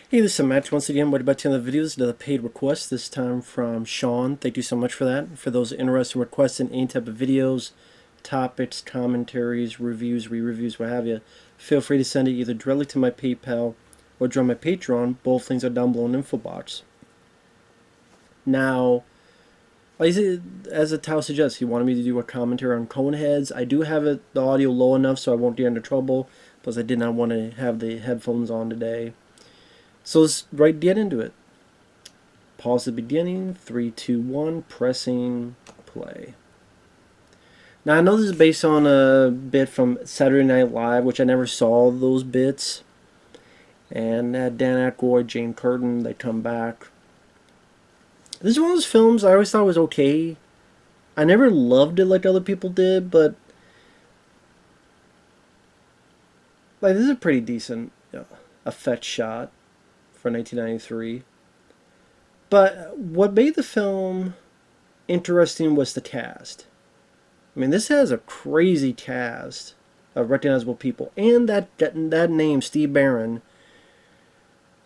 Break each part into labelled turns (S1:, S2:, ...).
S1: Hey, this is Matt once again. What about the end of the videos? Another paid request, this time from Shawn. Thank you so much for that. For those interested in requesting any type of videos, topics, commentaries, reviews, re-reviews, what have you, feel free to send it either directly to my PayPal or join my Patreon. Both links are down below in the info box. Now, like I said, as the title suggests, he wanted me to do a commentary on Coneheads. I do have the audio low enough so I won't get into trouble, plus I did not want to have the headphones on today. So let's get into it. Pause the beginning. 3, 2, 1. Pressing play. Now I know this is based on a bit from Saturday Night Live, which I never saw those bits. And Dan Aykroyd, Jane Curtin, they come back. This is one of those films I always thought was okay. I never loved it like other people did, but like this is a pretty decent effect shot for 1993. But what made the film interesting was the cast. I mean, this has a crazy cast of recognizable people, and that name, Steve Barron.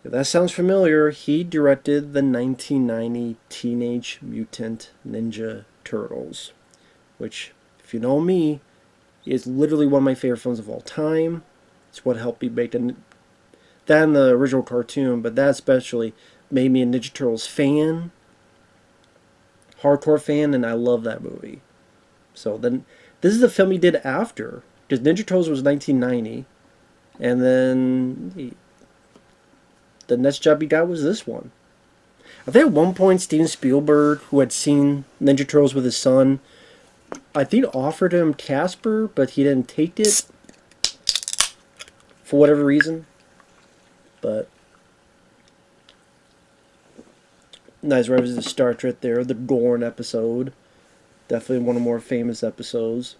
S1: If that sounds familiar, he directed the 1990 Teenage Mutant Ninja Turtles, which, if you know me, is literally one of my favorite films of all time. It's what helped me make that and the original cartoon, but that especially made me a Ninja Turtles fan, hardcore fan, and I love that movie. So then, this is the film he did after, because Ninja Turtles was 1990, and then the next job he got was this one. I think at one point Steven Spielberg, who had seen Ninja Turtles with his son, I think offered him Casper, but he didn't take it for whatever reason. But nice reference to Star Trek there, the Gorn episode. Definitely one of the more famous episodes.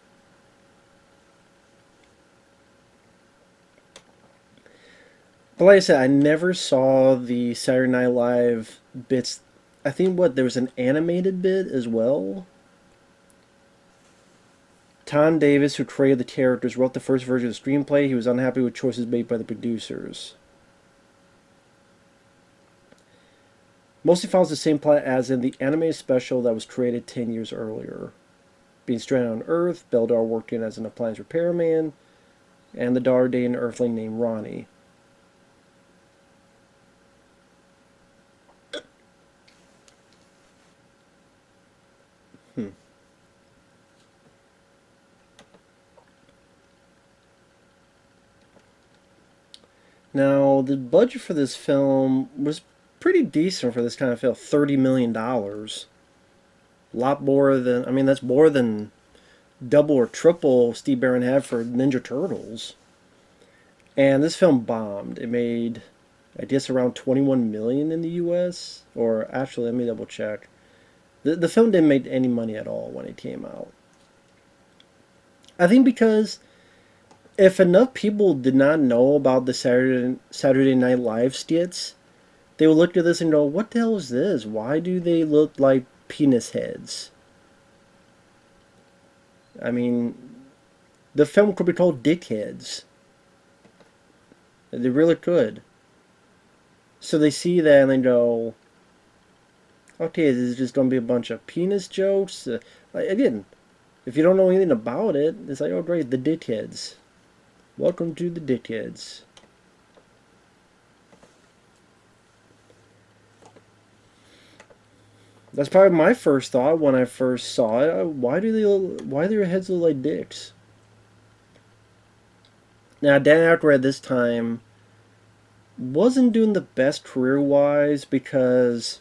S1: But like I said, I never saw the Saturday Night Live bits. I think there was an animated bit as well. Tom Davis, who created the characters, wrote the first version of the screenplay. He was unhappy with choices made by the producers. Mostly follows the same plot as in the animated special that was created 10 years earlier. Being stranded on Earth, Beldar working as an appliance repairman, and the daughter dating an Earthling named Ronnie. Now, the budget for this film was pretty decent for this kind of film, $30 million. A lot more than, I mean, that's more than double or triple Steve Barron had for Ninja Turtles. And this film bombed. It made, I guess, around 21 million in the US. Or actually, let me double check. The film didn't make any money at all when it came out. I think because if enough people did not know about the Saturday Night Live skits, they would look at this and go, what the hell is this? Why do they look like penis heads? I mean, the film could be called Dickheads. They really could. So they see that and they go, okay, this is just going to be a bunch of penis jokes. Again, if you don't know anything about it, it's like, oh great, the Dickheads. Welcome to the Dickheads. That's probably my first thought when I first saw it. Why do their heads look like dicks? Now, Dan Aykroyd this time wasn't doing the best career-wise because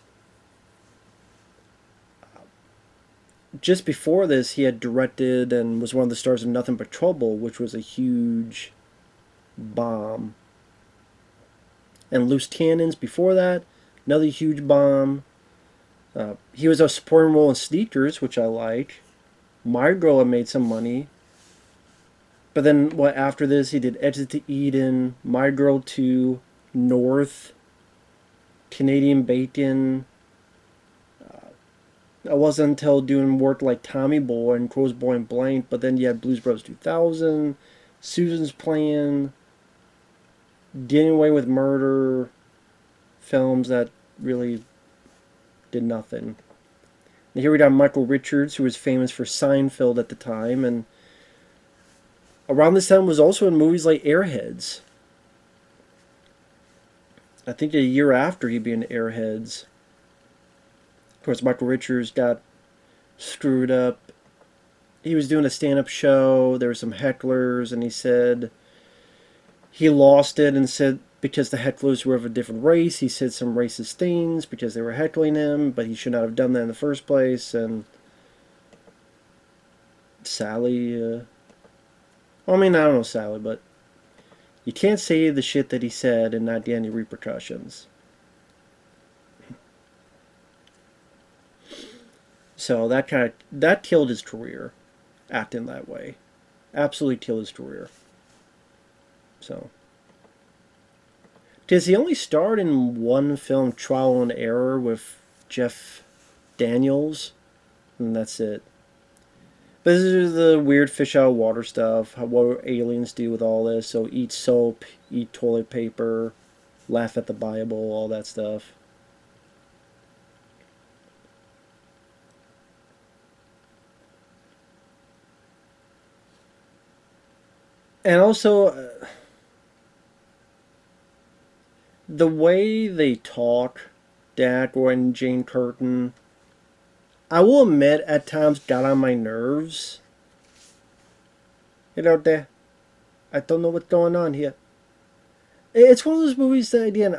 S1: just before this he had directed and was one of the stars of Nothing But Trouble, which was a huge bomb. And Loose Cannons before that, another huge bomb. He was a supporting role in Sneakers, which I like. My Girl had made some money. But then, after this, he did Exit to Eden, My Girl 2, North, Canadian Bacon. It wasn't until doing work like Tommy Boy and Crow's Point Blank, but then you had Blues Brothers 2000, Susan's Plan, Getting Away with Murder, films that really did nothing. And here we got Michael Richards, who was famous for Seinfeld at the time, and around this time was also in movies like Airheads. I think a year after he'd be in Airheads. Of course, Michael Richards got screwed up. He was doing a stand-up show. There were some hecklers, and he said he lost it and said because the hecklers were of a different race, he said some racist things because they were heckling him, but he should not have done that in the first place. And Sally, well, I mean, I don't know Sally, but you can't say the shit that he said and not get any repercussions. So that killed his career, acting that way. Absolutely killed his career. So, because he only starred in one film, Trial and Error, with Jeff Daniels, and that's it. But this is the weird fish out of water stuff. What aliens do with all this? So eat soap, eat toilet paper, laugh at the Bible, all that stuff. And also, the way they talk, Dan Aykroyd and Jane Curtin, I will admit at times got on my nerves. You know, I don't know what's going on here. It's one of those movies that, again,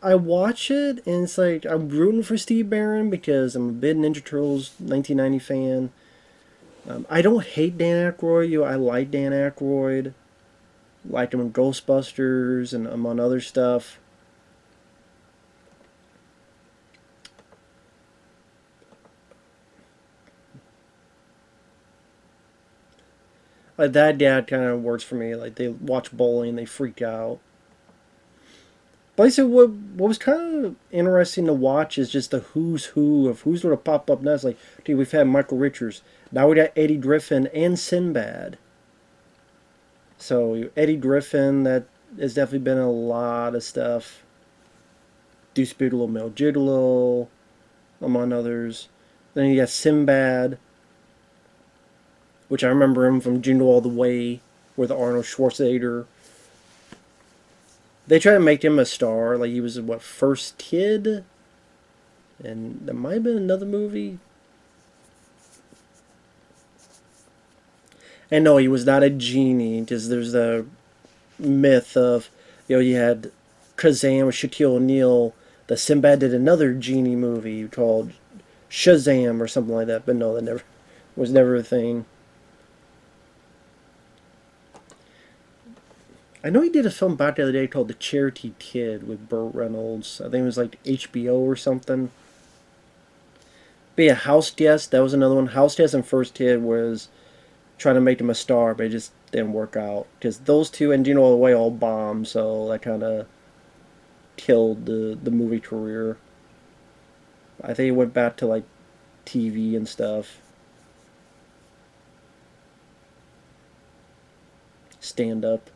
S1: I watch it and it's like I'm rooting for Steve Barron because I'm a big Ninja Turtles 1990 fan. I don't hate Dan Aykroyd. I like Dan Aykroyd. Liked him in Ghostbusters and among other stuff. Like that dad kind of works for me. Like they watch bowling, they freak out. But I said what was kind of interesting to watch is just the who's who of who's going to pop up next. Like, dude, we've had Michael Richards. Now we got Eddie Griffin and Sinbad. So Eddie Griffin, that has definitely been a lot of stuff. Deuce Bigelow, Mel Gigolo, among others. Then you got Sinbad, which I remember him from Jingle All the Way with Arnold Schwarzenegger. They tried to make him a star, like he was what, first kid, and there might have been another movie. And no, he was not a genie because there's the myth of, you had Kazam with Shaquille O'Neal. The Sinbad did another genie movie called Shazam or something like that, but no, that never was never a thing. I know he did a film back the other day called The Charity Kid with Burt Reynolds. I think it was like HBO or something. But yeah, House Guest, that was another one. House Guest and First Kid was trying to make him a star, but it just didn't work out. Because those two and All the Way all bombed, so that kind of killed the movie career. I think he went back to like TV and stuff. Stand up.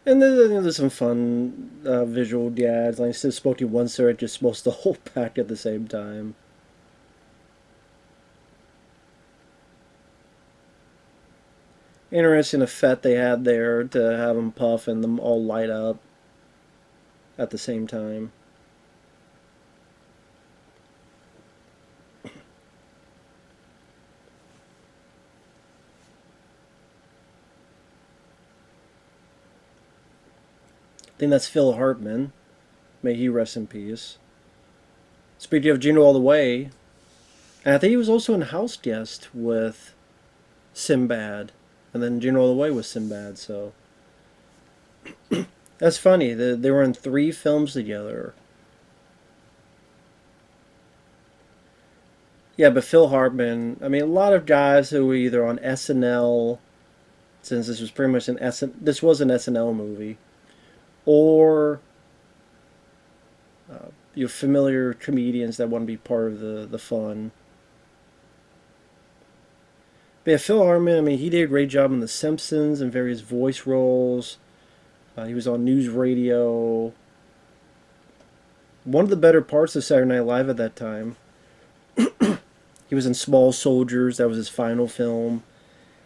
S1: And there's some fun visual gags. Like instead of smoking one cigarette, just smokes the whole pack at the same time. Interesting effect they had there to have them puff and them all light up at the same time. I think that's Phil Hartman. May he rest in peace. Speaking of Jingle All the Way, and I think he was also in House Guest with Sinbad. and then Jingle All the Way was Sinbad. So that's funny. They were in 3 films together. Yeah, but Phil Hartman. I mean, a lot of guys who were either on SNL, since this was pretty much this was an SNL movie, or you familiar comedians that want to be part of the fun. But yeah, Phil Hartman. I mean, he did a great job on The Simpsons and various voice roles. He was on news radio. One of the better parts of Saturday Night Live at that time. He was in Small Soldiers. That was his final film.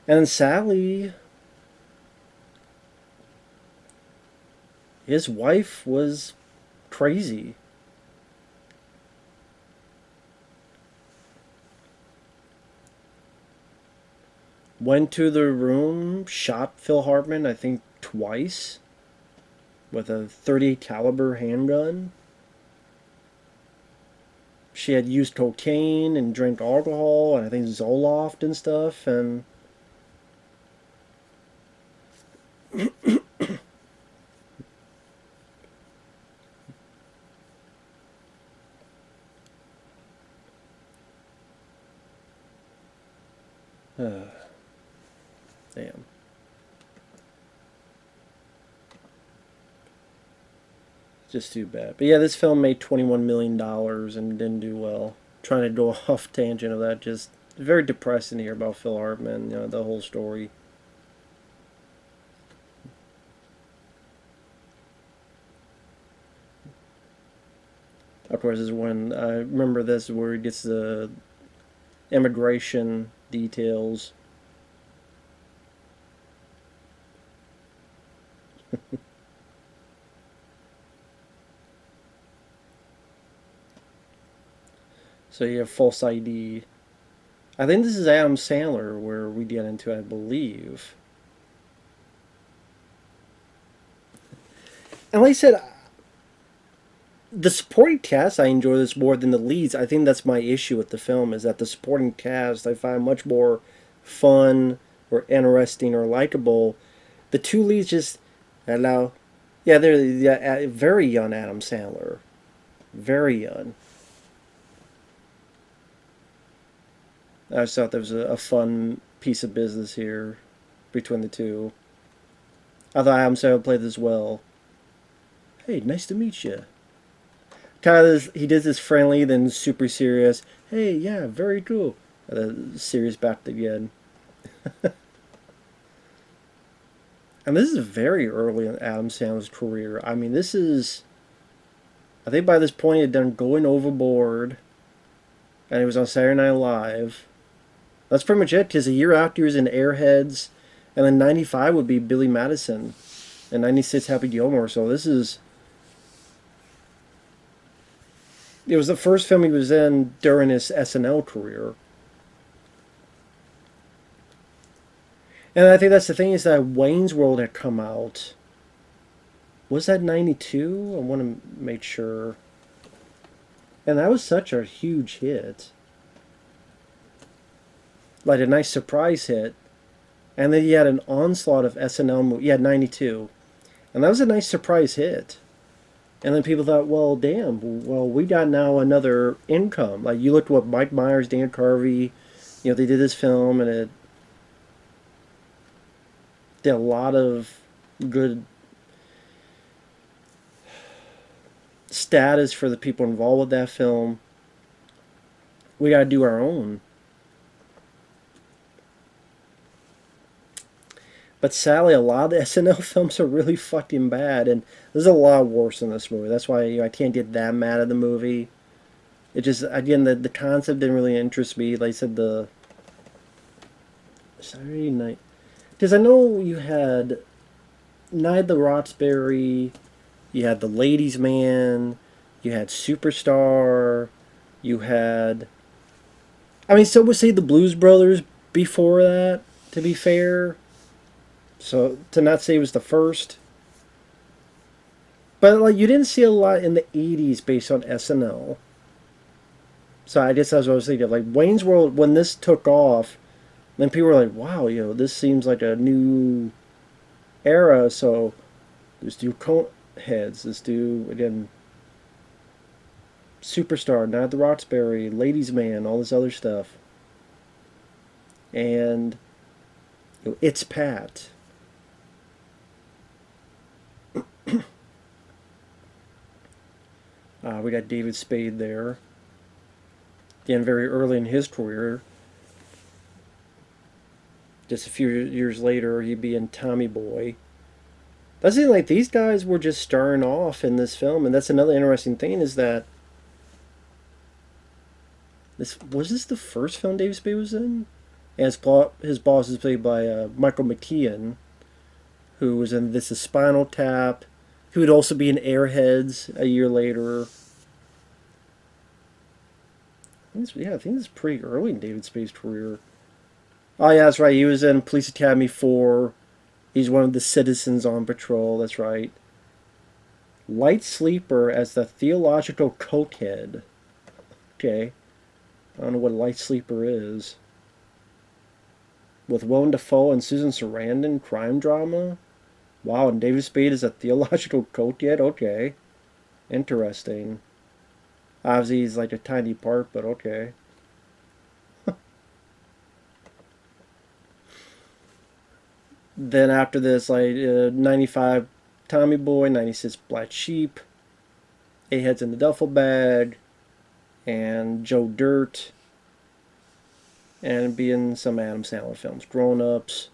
S1: And then Sally, his wife was crazy. Went to the room, shot Phil Hartman, I think twice, with a .38 caliber handgun. She had used cocaine and drank alcohol and I think Zoloft and stuff, and damn. Just too bad. But yeah, this film made $21 million and didn't do well. Trying to go off tangent of that, just very depressing to hear about Phil Hartman, the whole story. Of course, is when I remember this where he gets the immigration details. So you have false ID. I think this is Adam Sandler where we get into it, I believe. And like I said, the supporting cast I enjoy this more than the leads. I think that's my issue with the film is that the supporting cast I find much more fun or interesting or likable. The 2 leads just hello, yeah, they're very young Adam Sandler, very young. I just thought there was a fun piece of business here between the two. I thought Adam Sandler played this well. Hey, nice to meet you. Kind of this, he did this friendly, then super serious. Hey, yeah, very cool. Serious back again. And this is very early in Adam Sandler's career. I mean, this is... I think by this point he had done Going Overboard, and he was on Saturday Night Live. That's pretty much it, because a year after he was in Airheads, and then 95 would be Billy Madison, and 96 Happy Gilmore, so this is... It was the first film he was in during his SNL career. And I think that's the thing is that Wayne's World had come out. Was that 92? I want to make sure. And that was such a huge hit. Like a nice surprise hit. And then you had an onslaught of SNL movies. You had 92. And that was a nice surprise hit. And then people thought, well, damn, well, we got now another income. Like, you looked at what Mike Myers, Dan Carvey, they did this film, and it did a lot of good status for the people involved with that film. We got to do our own. But sadly, a lot of the SNL films are really fucking bad, and there's a lot worse in this movie. That's why I can't get that mad at the movie. It just, again, the concept didn't really interest me. Like I said, the Saturday Night... Because I know you had Night at the Roxbury, you had The Ladies' Man, you had Superstar, you had... I mean, some would say the Blues Brothers before that, to be fair. So, to not say it was the first. But, like, you didn't see a lot in the 80s based on SNL. So, I guess that's what I was thinking. Like, Wayne's World, when this took off, And people were like, wow, this seems like a new era. So let's do Coneheads. Let's do, again, Superstar, Not the Roxbury, Ladies Man, all this other stuff. And it's Pat. We got David Spade there. Again, very early in his career. Just a few years later, he'd be in Tommy Boy. That's the thing, like, these guys were just starting off in this film, and that's another interesting thing is that this the first film David Spade was in? And his boss is played by Michael McKean, who was in This Is Spinal Tap, who would also be in Airheads a year later. I think this is pretty early in David Spade's career. Oh yeah, that's right. He was in Police Academy 4. He's one of the citizens on patrol. That's right. Light sleeper as the theological cokehead. Okay, I don't know what a light sleeper is. With Willem Dafoe and Susan Sarandon, crime drama. Wow, and David Spade is a theological cokehead. Okay, interesting. Obviously, he's like a tiny part, but okay. Then after this, like 95 Tommy Boy, 96 Black Sheep, Eight Heads in the Duffel Bag, and Joe Dirt, and be in some Adam Sandler films. Grown Ups,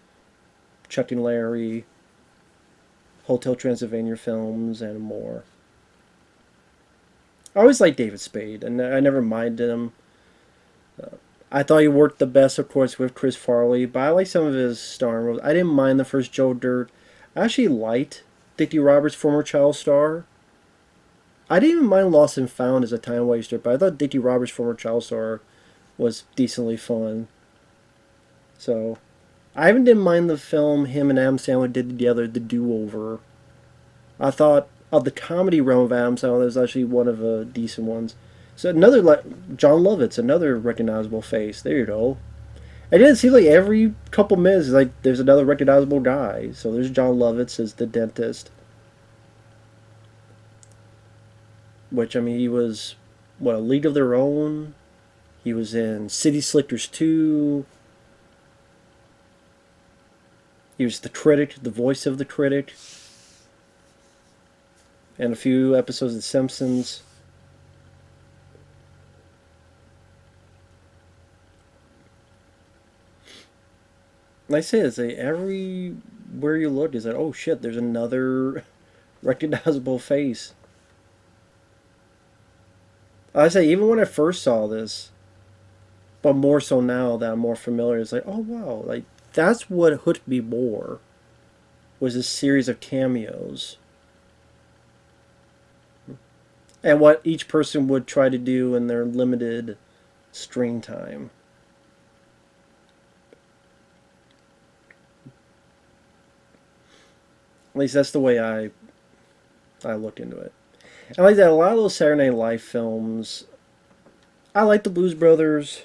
S1: Chuck and Larry, Hotel Transylvania films, and more. I always liked David Spade, and I never minded him. I thought he worked the best, of course, with Chris Farley, but I like some of his starring roles. I didn't mind the first Joe Dirt. I actually liked Dickie Roberts' former child star. I didn't even mind Lost and Found as a time waster, but I thought Dickie Roberts' former child star was decently fun. So, I even didn't mind the film him and Adam Sandler did together, The Do-Over. I thought of the comedy realm of Adam Sandler, that was actually one of the decent ones. So another, like, John Lovitz, another recognizable face. There you go. And it seems like every couple minutes, like there's another recognizable guy. So there's John Lovitz as the dentist, which I mean he was what, A League of Their Own. He was in City Slickers 2. He was the critic, the voice of the critic, and a few episodes of The Simpsons. Like I say, it's like everywhere you look is like, oh shit, there's another recognizable face. I say, even when I first saw this, but more so now that I'm more familiar, it's like, oh wow, like that's what hooked me more was a series of cameos and what each person would try to do in their limited screen time. At least that's the way I looked into it. And like that, a lot of those Saturday Night Live films, I like the Blues Brothers.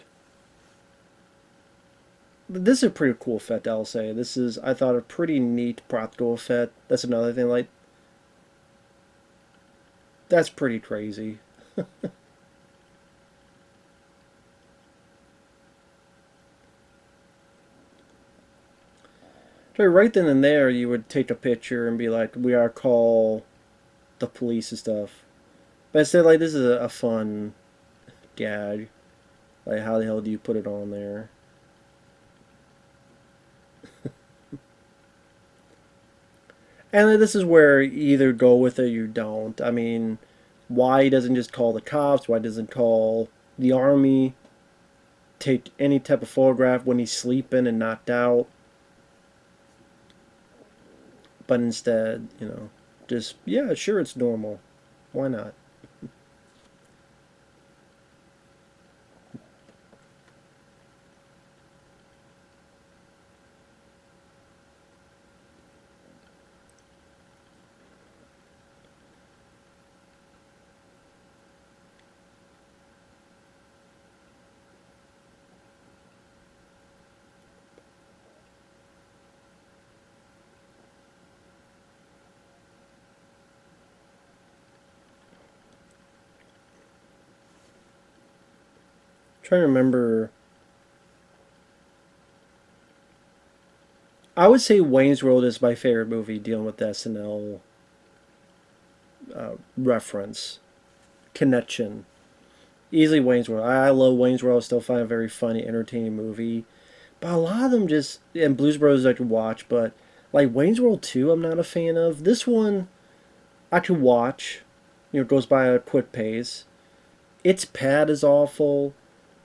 S1: This is a pretty cool effect, I'll say. This is, I thought, a pretty neat practical effect. That's another thing, like, that's pretty crazy. So right then and there, you would take a picture and be like, we are call the police and stuff. But instead, like, this is a fun gag. Like, how the hell do you put it on there? And this is where you either go with it or you don't. I mean, why he doesn't just call the cops? Why doesn't call the army? Take any type of photograph when he's sleeping and knocked out. But instead, just, yeah, sure, it's normal. Why not? trying to remember. I would say Wayne's World is my favorite movie dealing with the SNL reference connection. Easily Wayne's World. I love Wayne's World. I still find it a very funny, entertaining movie. But a lot of them just, and Blues Brothers I could watch, but like Wayne's World 2, I'm not a fan of. This one I could watch. It goes by a quick pace. Its pad is awful.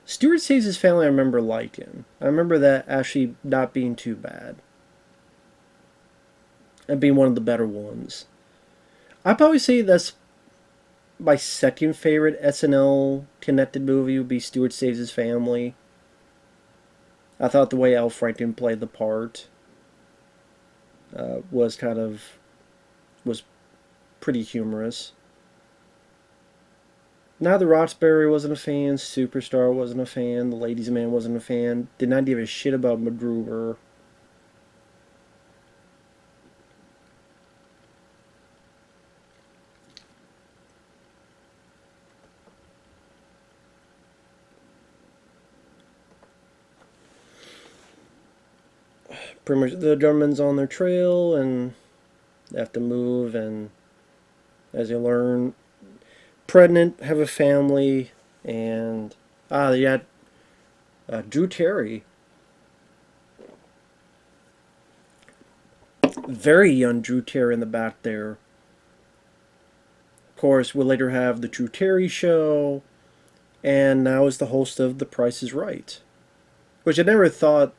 S1: Stewart Saves His Family I remember liking. I remember that actually not being too bad. And being one of the better ones. I'd probably say that's my second favorite SNL connected movie would be Stewart Saves His Family. I thought the way Al Franken played the part was kind of was pretty humorous. Now the Roxbury wasn't a fan, Superstar wasn't a fan, The Ladies Man wasn't a fan, did not give a shit about MacGruber. Pretty much the Germans on their trail and they have to move, and as you learn, pregnant, have a family, and they got Drew Terry, very young Drew Terry in the back there. Of course, we'll later have the Drew Terry Show, and now is the host of The Price is Right, which I never thought.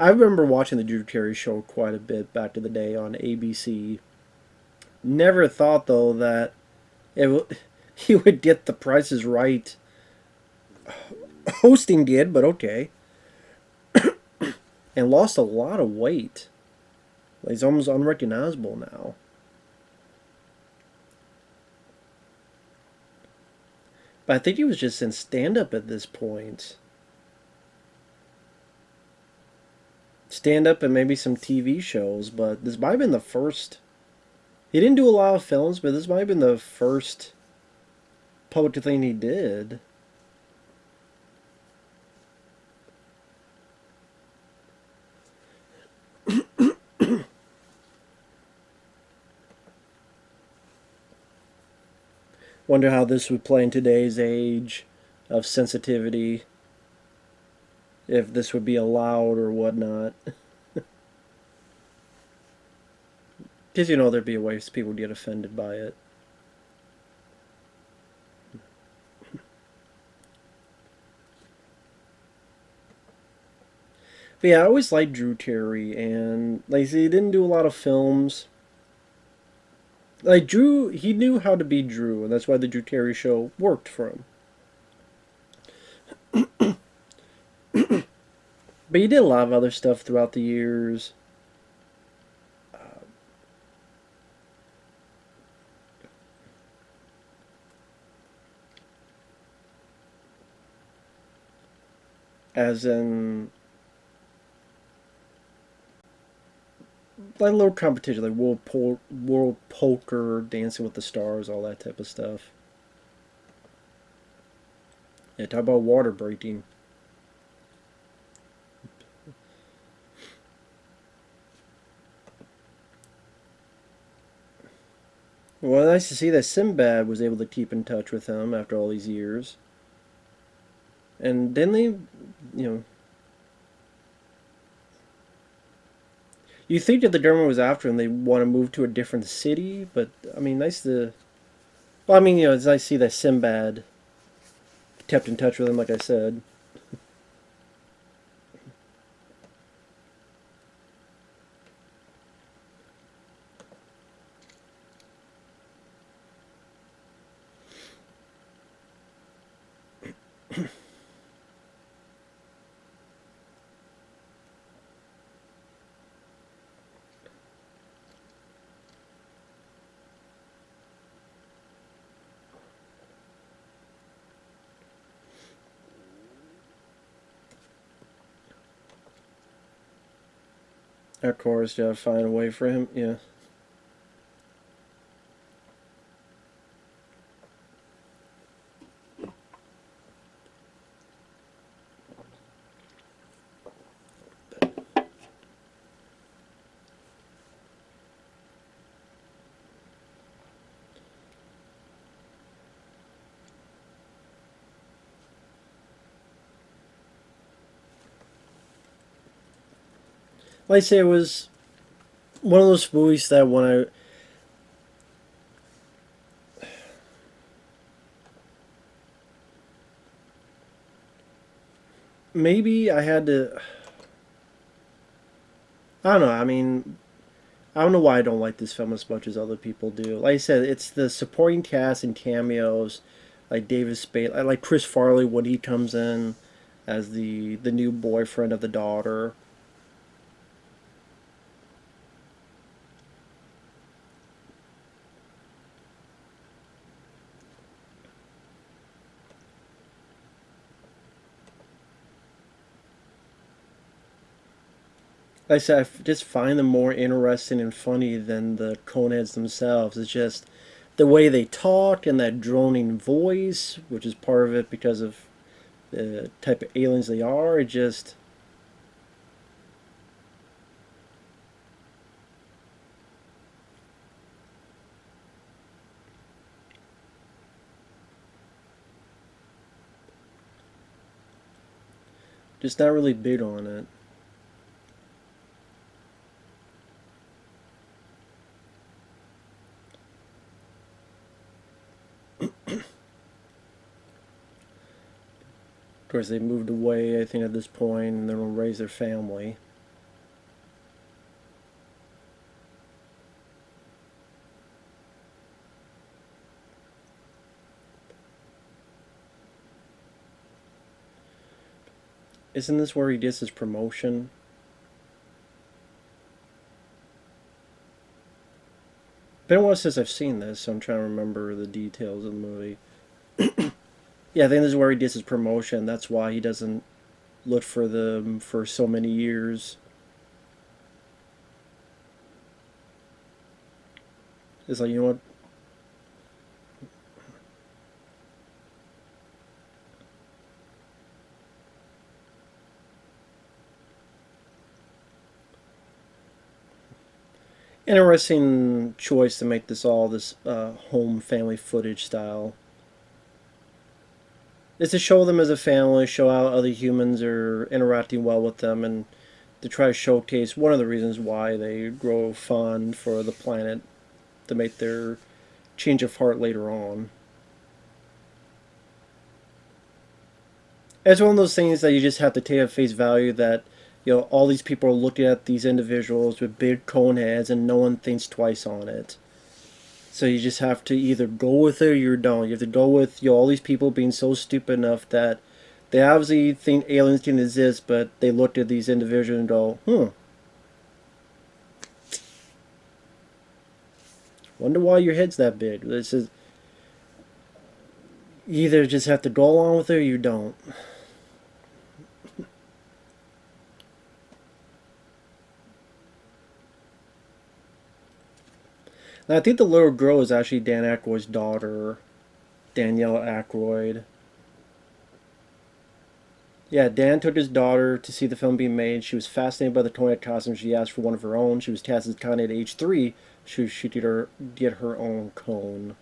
S1: I remember watching the Drew Terry Show quite a bit back in the day on ABC. Never thought though that he would get The Price is Right hosting gig, but okay. And lost a lot of weight. He's almost unrecognizable now. But I think he was just in stand-up at this point. Stand-up and maybe some TV shows, but this might have been the first. He didn't do a lot of films, but this might have been the first public thing he did. Wonder how this would play in today's age of sensitivity. If this would be allowed or whatnot. Because there'd be ways people would get offended by it. But yeah, I always liked Drew Terry, and like he didn't do a lot of films. Like Drew, he knew how to be Drew, and that's why the Drew Terry Show worked for him. But he did a lot of other stuff throughout the years. As in, like little competition, like World Poker, Dancing with the Stars, all that type of stuff. Yeah, talk about water breaking. Well, nice to see that Sinbad was able to keep in touch with him after all these years. And then they, you think that the government was after him, they want to move to a different city, but I mean, nice to. Well, I mean, it's nice to see that Sinbad kept in touch with him, like I said. Of course, you gotta find a way for him. Yeah. like I say, it was one of those movies that when I maybe I had to. I don't know. I mean, I don't know why I don't like this film as much as other people do. Like I said, it's the supporting cast and cameos, like David Spade, I like Chris Farley when he comes in as the new boyfriend of the daughter. Like I said, just find them more interesting and funny than the Coneheads themselves. It's just the way they talk and that droning voice, which is part of it because of the type of aliens they are. It just not really big on it. Of course, they moved away, I think, at this point, and they're going to raise their family. Isn't this where he gets his promotion? Been a while since I've seen this, so I'm trying to remember the details of the movie. Yeah, I think this is where he gets his promotion. That's why he doesn't look for them for so many years. It's like, you know what? Interesting choice to make this all this home family footage style. It's to show them as a family, show how other humans are interacting well with them, and to try to showcase one of the reasons why they grow fond for the planet to make their change of heart later on. It's one of those things that you just have to take at face value that all these people are looking at these individuals with big cone heads and no one thinks twice on it. So you just have to either go with it or you don't. You have to go with all these people being so stupid enough that they obviously think aliens can exist, but they look at these individuals and go, wonder why your head's that big. This is you either just have to go along with it or you don't. And I think the little girl is actually Dan Aykroyd's daughter, Danielle Aykroyd. Yeah, Dan took his daughter to see the film being made. She was fascinated by the toy costume. She asked for one of her own. She was tasked as Connie at age 3. She get her own cone.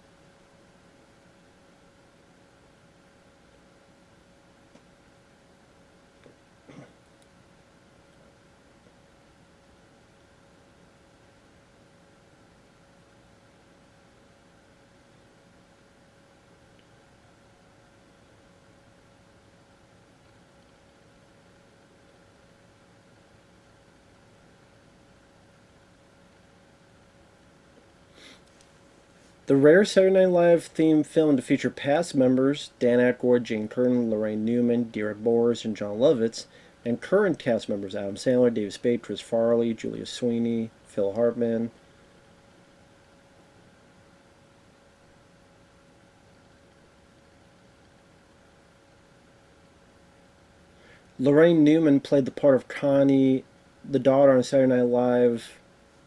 S1: The rare Saturday Night Live themed film to feature past members Dan Aykroyd, Jane Curtin, Lorraine Newman, Derek Boris, and John Lovitz, and current cast members Adam Sandler, David Spade, Chris Farley, Julia Sweeney, Phil Hartman. Lorraine Newman played the part of Connie, the daughter on Saturday Night Live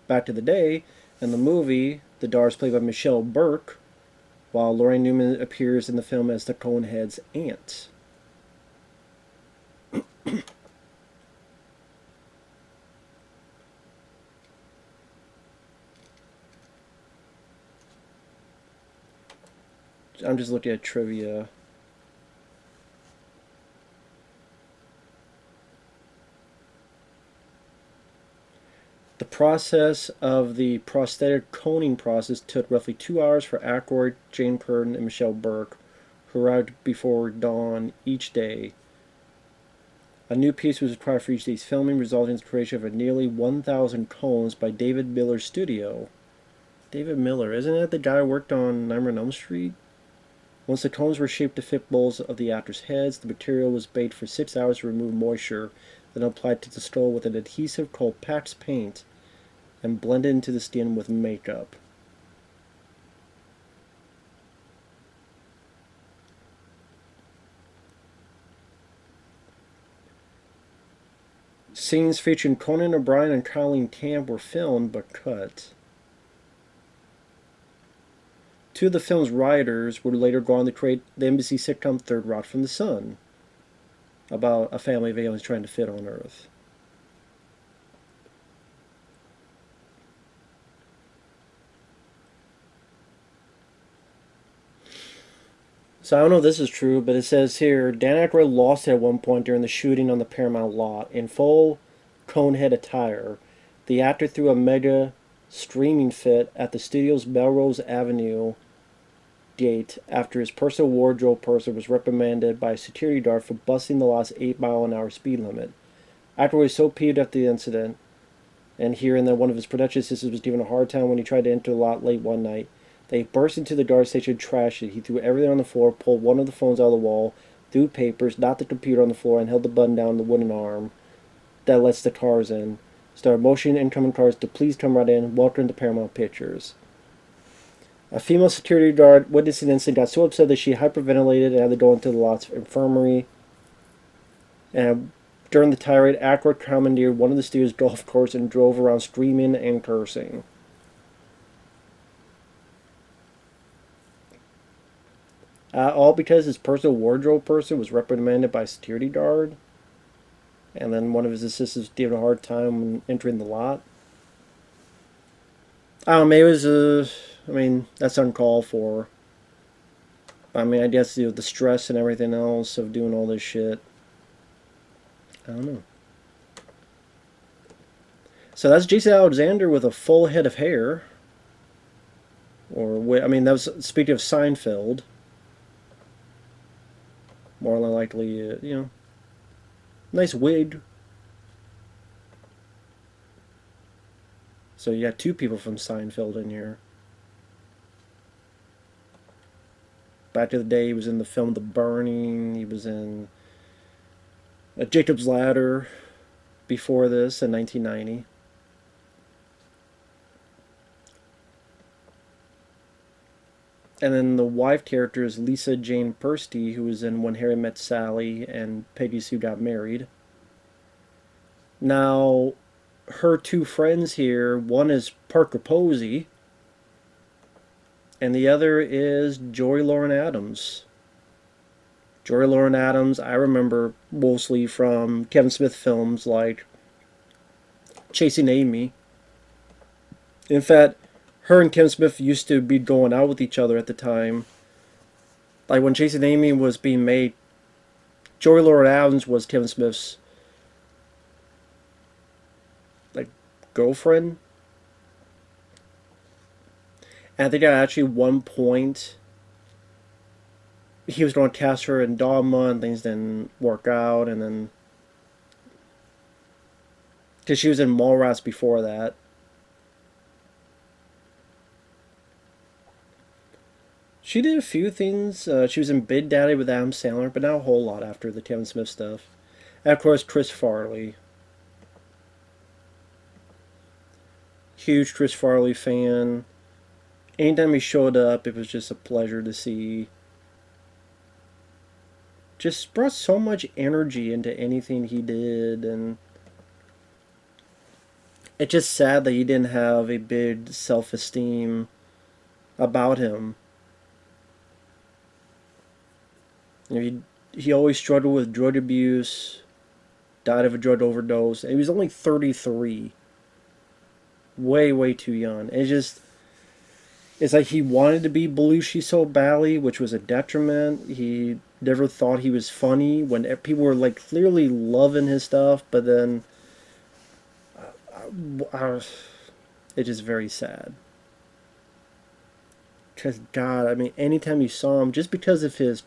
S1: back to the day. In the movie, the daughter is played by Michelle Burke, while Lorraine Newman appears in the film as the Coneheads' aunt. I'm just looking at trivia. The process of the prosthetic coning process took roughly 2 hours for Aykroyd, Jane Curtin, and Michelle Burke, who arrived before dawn each day. A new piece was required for each day's filming, resulting in the creation of nearly 1,000 cones by David Miller's studio. David Miller, isn't that the guy who worked on Nightmare on Elm Street? Once the cones were shaped to fit bowls of the actors' heads, the material was baked for 6 hours to remove moisture, then applied to the skull with an adhesive called Pax paint, and blended into the skin with makeup. Scenes featuring Conan O'Brien and Colleen Camp were filmed but cut. Two of the film's writers would later go on to create the NBC sitcom Third Rock from the Sun, about a family of aliens trying to fit on Earth. So I don't know if this is true, but it says here Dan Aykroyd lost it at one point during the shooting on the Paramount lot. In full Conehead attire, the actor threw a mega screaming fit at the studio's Melrose Avenue gate after his personal wardrobe person was reprimanded by a security guard for busting the lot's 8-mile-an-hour speed limit. Aykroyd was so peeved after the incident, and hearing that one of his production assistants was given a hard time when he tried to enter the lot late one night, they burst into the guard station and trashed it. He threw everything on the floor, pulled one of the phones out of the wall, threw papers, knocked the computer on the floor, and held the button down the wooden arm that lets the cars in. Started motioning incoming cars to please come right in. Welcome to Paramount Pictures. A female security guard witnessing the incident got so upset that she hyperventilated and had to go into the lot's infirmary. And during the tirade, Aykroyd commandeered one of the studio's golf courses and drove around screaming and cursing. All because his personal wardrobe person was reprimanded by a security guard, and then one of his assistants gave him a hard time when entering the lot. I don't know, maybe it was, that's uncalled for. I guess the stress and everything else of doing all this shit. I don't know. So that's Jason Alexander with a full head of hair. That was speaking of Seinfeld. More than likely, nice wig. So you got two people from Seinfeld in here. Back to the day, he was in the film The Burning. He was in Jacob's Ladder before this in 1990. And then the wife character is Lisa Jane Pursty, who was in When Harry Met Sally and Peggy Sue Got Married. Now, her two friends here, one is Parker Posey, and the other is Joy Lauren Adams. Joy Lauren Adams, I remember mostly from Kevin Smith films like Chasing Amy. In fact, her and Kevin Smith used to be going out with each other at the time. Like when Chasing Amy was being made, Joy Lauren Adams was Kevin Smith's girlfriend. And I think at actually one point he was going to cast her in Dogma and things didn't work out, and then because she was in Mallrats before that. She did a few things. She was in Big Daddy with Adam Sandler, but not a whole lot after the Kevin Smith stuff. And of course, Chris Farley. Huge Chris Farley fan. Anytime he showed up, it was just a pleasure to see. Just brought so much energy into anything he did, and it's just sad that he didn't have a big self-esteem about him. He always struggled with drug abuse, died of a drug overdose, and he was only 33. Way, way too young. It's like he wanted to be Belushi so badly, which was a detriment. He never thought he was funny when people were clearly loving his stuff, but then It's just very sad. Because God, I mean, anytime you saw him, just because of his.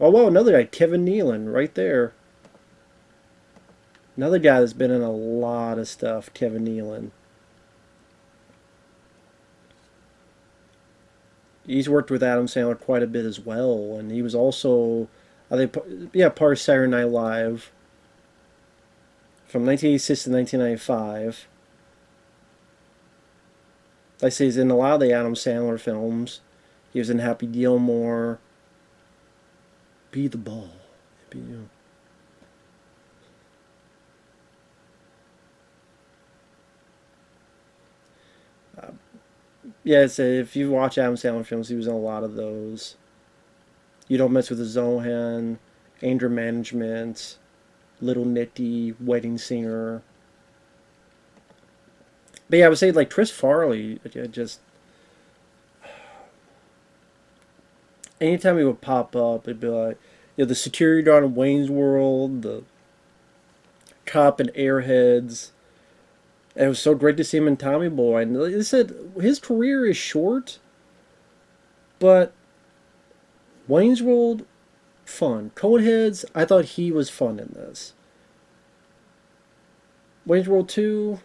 S1: Oh wow, another guy, Kevin Nealon, right there. Another guy that's been in a lot of stuff, Kevin Nealon. He's worked with Adam Sandler quite a bit as well, and he was also, I think, yeah, part of Saturday Night Live from 1986 to 1995. Like I say, he's in a lot of the Adam Sandler films. He was in Happy Gilmore, Be the Ball. Be, you know. Yeah, it's if you watch Adam Sandler films, he was in a lot of those. You Don't Mess with the Zohan, Anger Management, Little Nicky, Wedding Singer. But yeah, I would say like Chris Farley, just anytime he would pop up, it'd be like, the security guard in Wayne's World, the cop in Airheads. And it was so great to see him in Tommy Boy. And like I said, his career is short, but Wayne's World, fun. Coneheads, I thought he was fun in this. Wayne's World 2,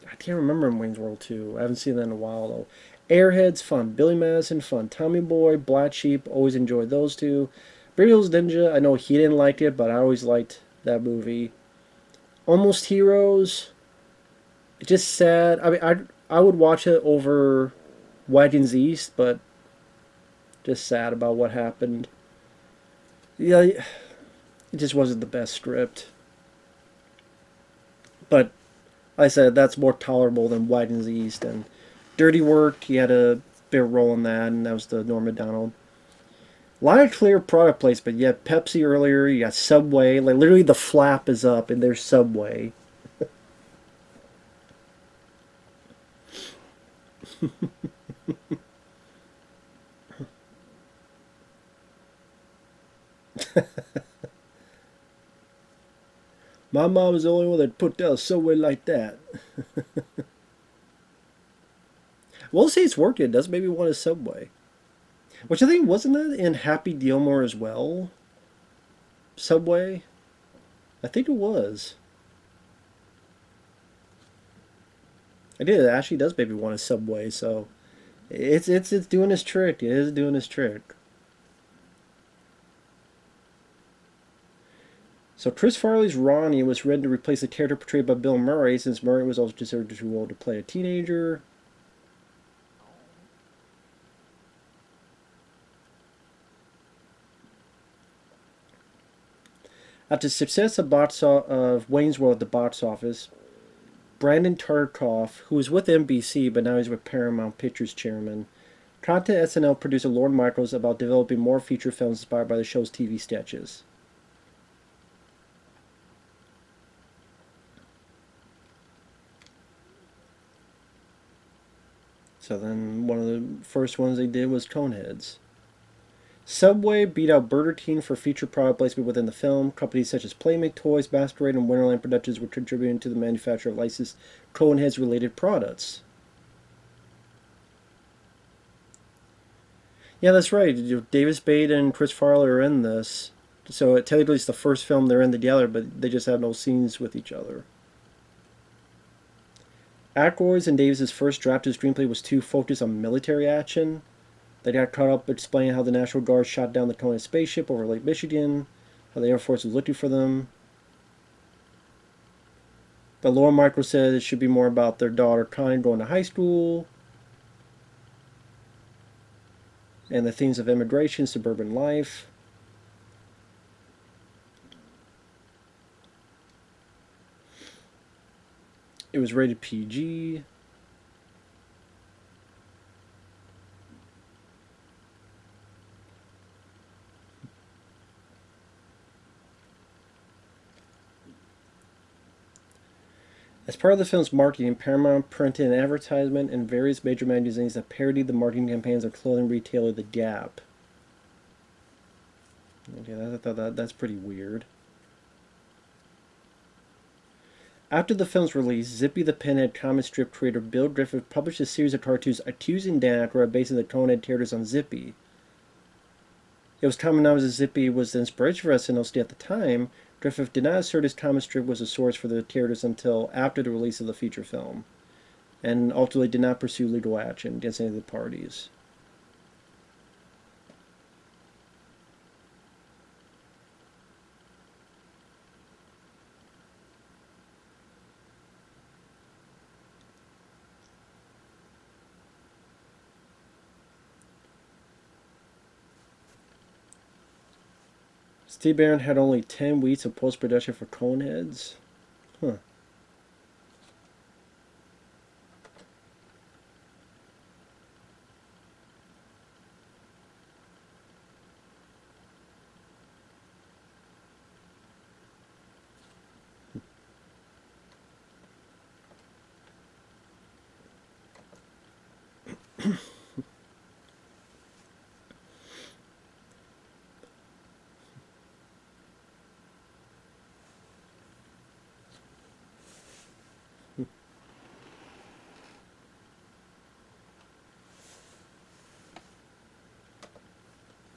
S1: I can't remember in Wayne's World 2. I haven't seen that in a while, though. Airheads, fun. Billy Madison, fun. Tommy Boy, Black Sheep, always enjoyed those two. Burial's Ninja, I know he didn't like it, but I always liked that movie. Almost Heroes, just sad. I mean, I would watch it over Wagons East, but just sad about what happened. Yeah, it just wasn't the best script. But like I said, that's more tolerable than Wagons East. And Dirty Work, he had a big role in that, and that was the Norm Macdonald. A lot of clear product placement. You had Pepsi earlier, you got Subway. Like, literally, the flap is up, and there's Subway. My mom was the only one that put down Subway like that. We'll say it's working. It does maybe want a Subway. Which I think wasn't that in Happy Gilmore as well? Subway? I think it was. I did. It actually does maybe want a Subway, so it's doing its trick. It is doing its trick. So Chris Farley's Ronnie was written to replace the character portrayed by Bill Murray, since Murray was also considered too old to play a teenager. After the success of Wayne's World at the box office, Brandon Tartikoff, who was with NBC but now he's with Paramount Pictures chairman, contacted SNL producer Lorne Michaels about developing more feature films inspired by the show's TV sketches. So then one of the first ones they did was Coneheads. Subway beat out Burger King for feature product placement within the film. Companies such as Playmate Toys, Masquerade, and Winterland Productions were contributing to the manufacture of licensed Coneheads related products. Yeah, that's right. Davis Spade and Chris Farley are in this. So technically it's the first film they're in together, but they just have no scenes with each other. Aykroyd's and Davis's first draft of the screenplay was too focused on military action. They got caught up explaining how the National Guard shot down the Conehead spaceship over Lake Michigan, how the Air Force was looking for them. But Lorne Michaels said it should be more about their daughter Connie going to high school and the themes of immigration, suburban life. It was rated PG. As part of the film's marketing, Paramount printed an advertisement in various major magazines that parodied the marketing campaigns of clothing retailer The Gap. Okay, that's pretty weird. After the film's release, Zippy the Pinhead comic strip creator Bill Griffith published a series of cartoons accusing Dan Aykroyd of basing the Conehead characters on Zippy. It was common knowledge that Zippy was the inspiration for SNL at the time. Griffith did not assert his comic strip was a source for the characters until after the release of the feature film, and ultimately did not pursue legal action against any of the parties. Steve Barron had only 10 weeks of post-production for Coneheads. Huh.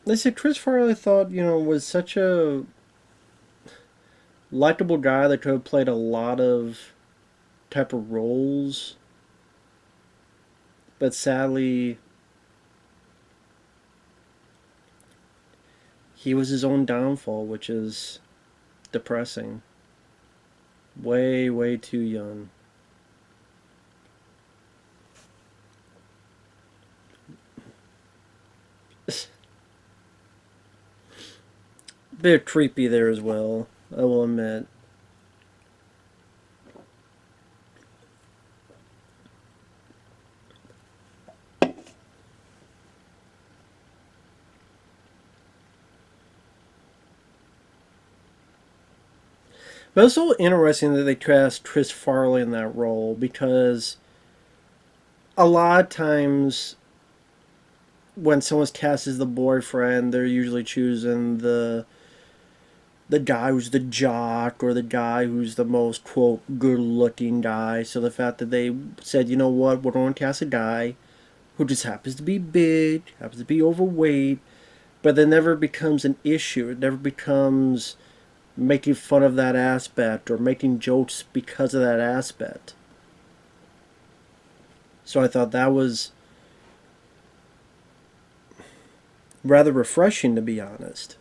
S1: They said Chris Farley thought, was such a likable guy that could have played a lot of type of roles, but sadly, he was his own downfall, which is depressing. Way, way too young. Bit creepy there as well, I will admit. But it's so interesting that they cast Chris Farley in that role because a lot of times when someone's cast as the boyfriend, they're usually choosing the guy who's the jock or the guy who's the most quote good looking guy. So the fact that they said, you know what, we're going to cast a guy who just happens to be big, happens to be overweight, but that never becomes an issue. It never becomes making fun of that aspect or making jokes because of that aspect. So I thought that was rather refreshing, to be honest.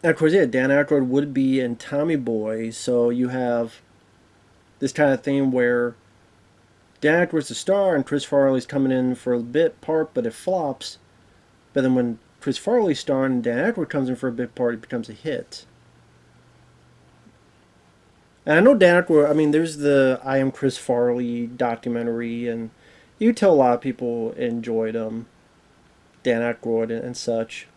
S1: And of course, yeah, Dan Aykroyd would be in Tommy Boy, so you have this kind of thing where Dan Aykroyd's the star and Chris Farley's coming in for a bit part, but it flops. But then when Chris Farley's starring and Dan Aykroyd comes in for a bit part, it becomes a hit. And I know Dan Aykroyd, I mean, there's the I Am Chris Farley documentary, and you tell a lot of people enjoyed Dan Aykroyd and such.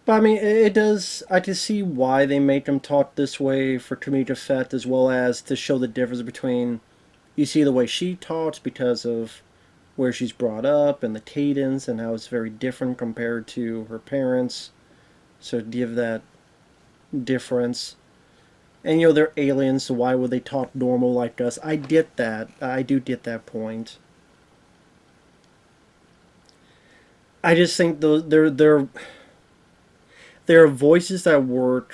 S1: But I mean, it does. I can see why they make them talk this way for comedic effect, as well as to show the difference between. You see the way she talks because of where she's brought up and the cadence and how it's very different compared to her parents. So give that difference. And they're aliens, so why would they talk normal like us? I get that. I do get that point. I just think those there are voices that work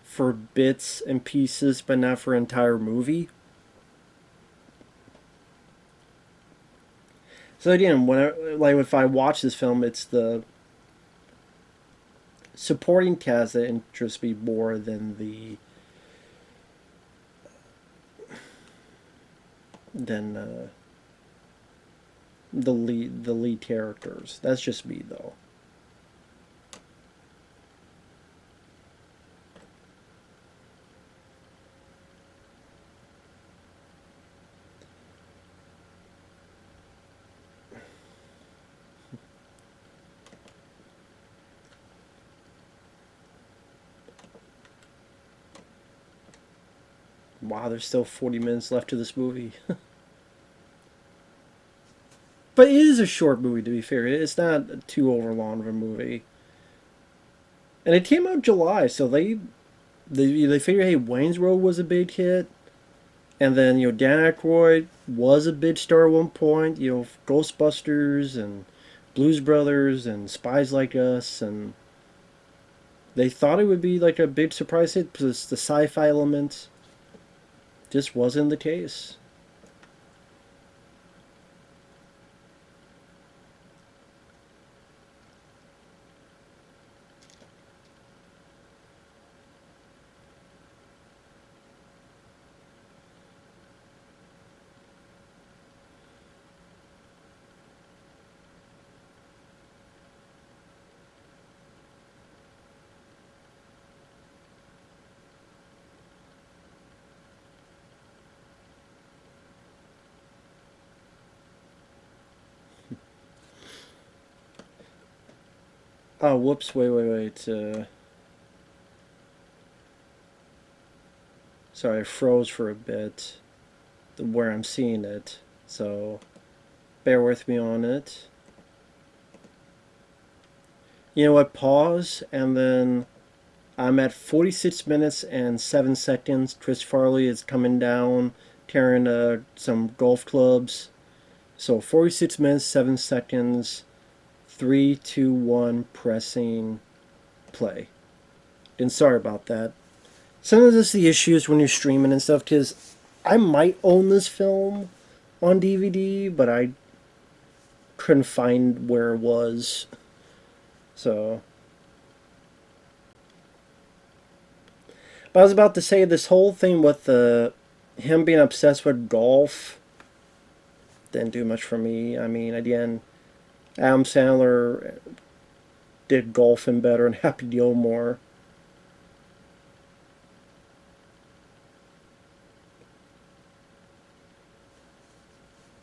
S1: for bits and pieces, but not for an entire movie. So again, if I watch this film, it's the supporting cast that interests me more than than the lead characters. That's just me though. Wow, there's still 40 minutes left to this movie. But it is a short movie, to be fair. It's not too over long of a movie. And it came out July, so they figure, hey, Wayne's World was a big hit. And then, Dan Aykroyd was a big star at one point. Ghostbusters and Blues Brothers and Spies Like Us. And they thought it would be like a big surprise hit because the sci-fi element just wasn't the case. Oh, whoops, wait. Sorry, I froze for a bit where I'm seeing it. So, bear with me on it. You know what? Pause, and then I'm at 46 minutes and 7 seconds. Chris Farley is coming down, carrying some golf clubs. So 46 minutes, 7 seconds, 3, 2, 1, pressing play. And sorry about that. Sometimes it's the issues when you're streaming and stuff, because I might own this film on DVD, but I couldn't find where it was. So. But I was about to say, this whole thing with him being obsessed with golf didn't do much for me. I mean, again, Adam Sandler did golfing better and Happy Gilmore.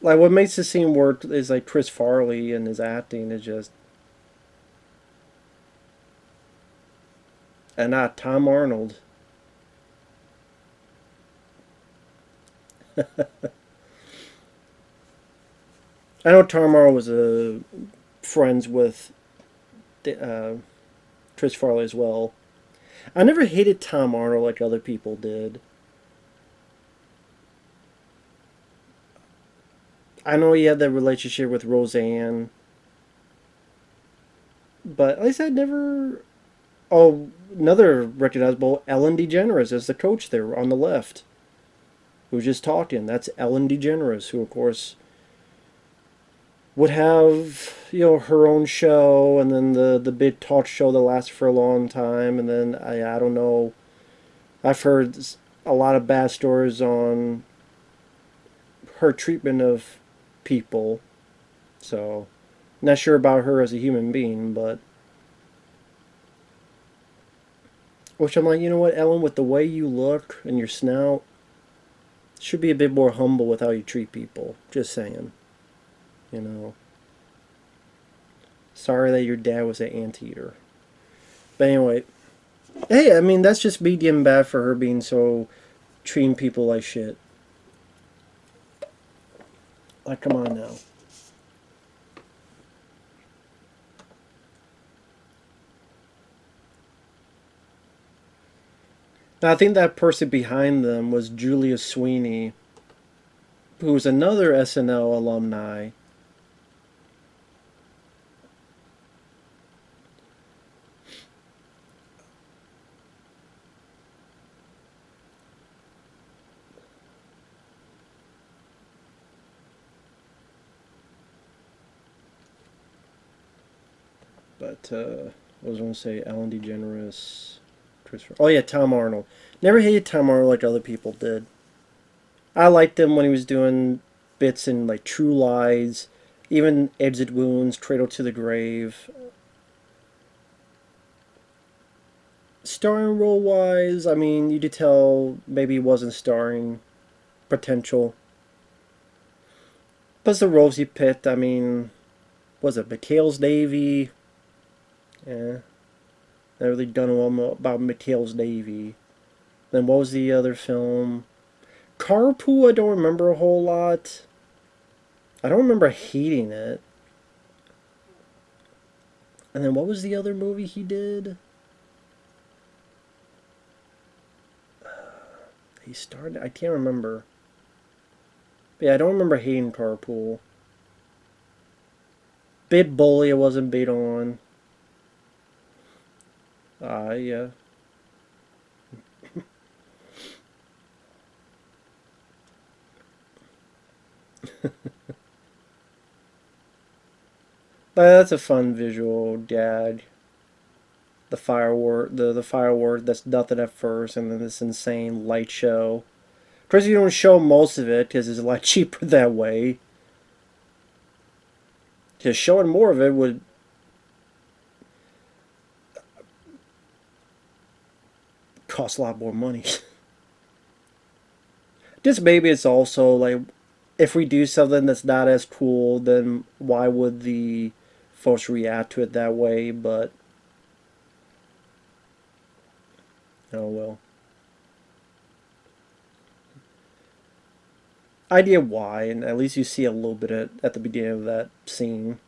S1: Like, what makes the scene work is like Chris Farley and his acting is just. And not Tom Arnold. I know Tom Arnold was friends with Chris Farley as well. I never hated Tom Arnold like other people did. I know he had that relationship with Roseanne, but at least I never. Oh, another recognizable Ellen DeGeneres as the coach there on the left, who was just talking. That's Ellen DeGeneres, who of course would have her own show, and then the big talk show that lasted for a long time, and then I don't know. I've heard a lot of bad stories on her treatment of people, so not sure about her as a human being, but which I'm like, you know what, Ellen, with the way you look and your snout, should be a bit more humble with how you treat people. Just saying. You know. Sorry that your dad was an anteater. But anyway, hey, I mean, that's just me getting bad for her being so treating people like shit. Like, come on now. Now, I think that person behind them was Julia Sweeney, who was another SNL alumni. But, what was I going to say? Ellen DeGeneres, Christopher. Oh, yeah, Tom Arnold. Never hated Tom Arnold like other people did. I liked him when he was doing bits in, like, True Lies, even Exit Wounds, Cradle to the Grave. Starring role wise, I mean, you could tell maybe he wasn't starring potential. Plus the roles he picked, I mean, was it McHale's Navy? Yeah. I really don't know about McHale's Navy. Then what was the other film? Carpool, I don't remember a whole lot. I don't remember hating it. And then what was the other movie he did? He started. I can't remember. But yeah, I don't remember hating Carpool. Bit Bully, I wasn't bait on. Yeah. But that's a fun visual, Dad. The firework that's nothing at first, and then this insane light show. Of course, you don't show most of it because it's a lot cheaper that way. Because showing more of it would cost a lot more money. Just maybe it's also like, if we do something that's not as cool, then why would the folks react to it that way? But oh well. Idea why, and at least you see a little bit at the beginning of that scene.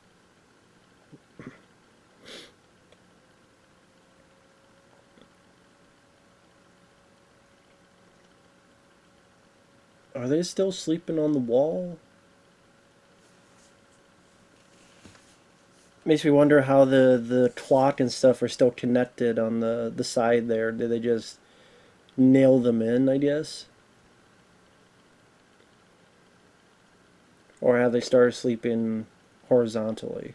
S1: Are they still sleeping on the wall? Makes me wonder how the clock and stuff are still connected on the side there. Did they just nail them in, I guess? Or have they started sleeping horizontally?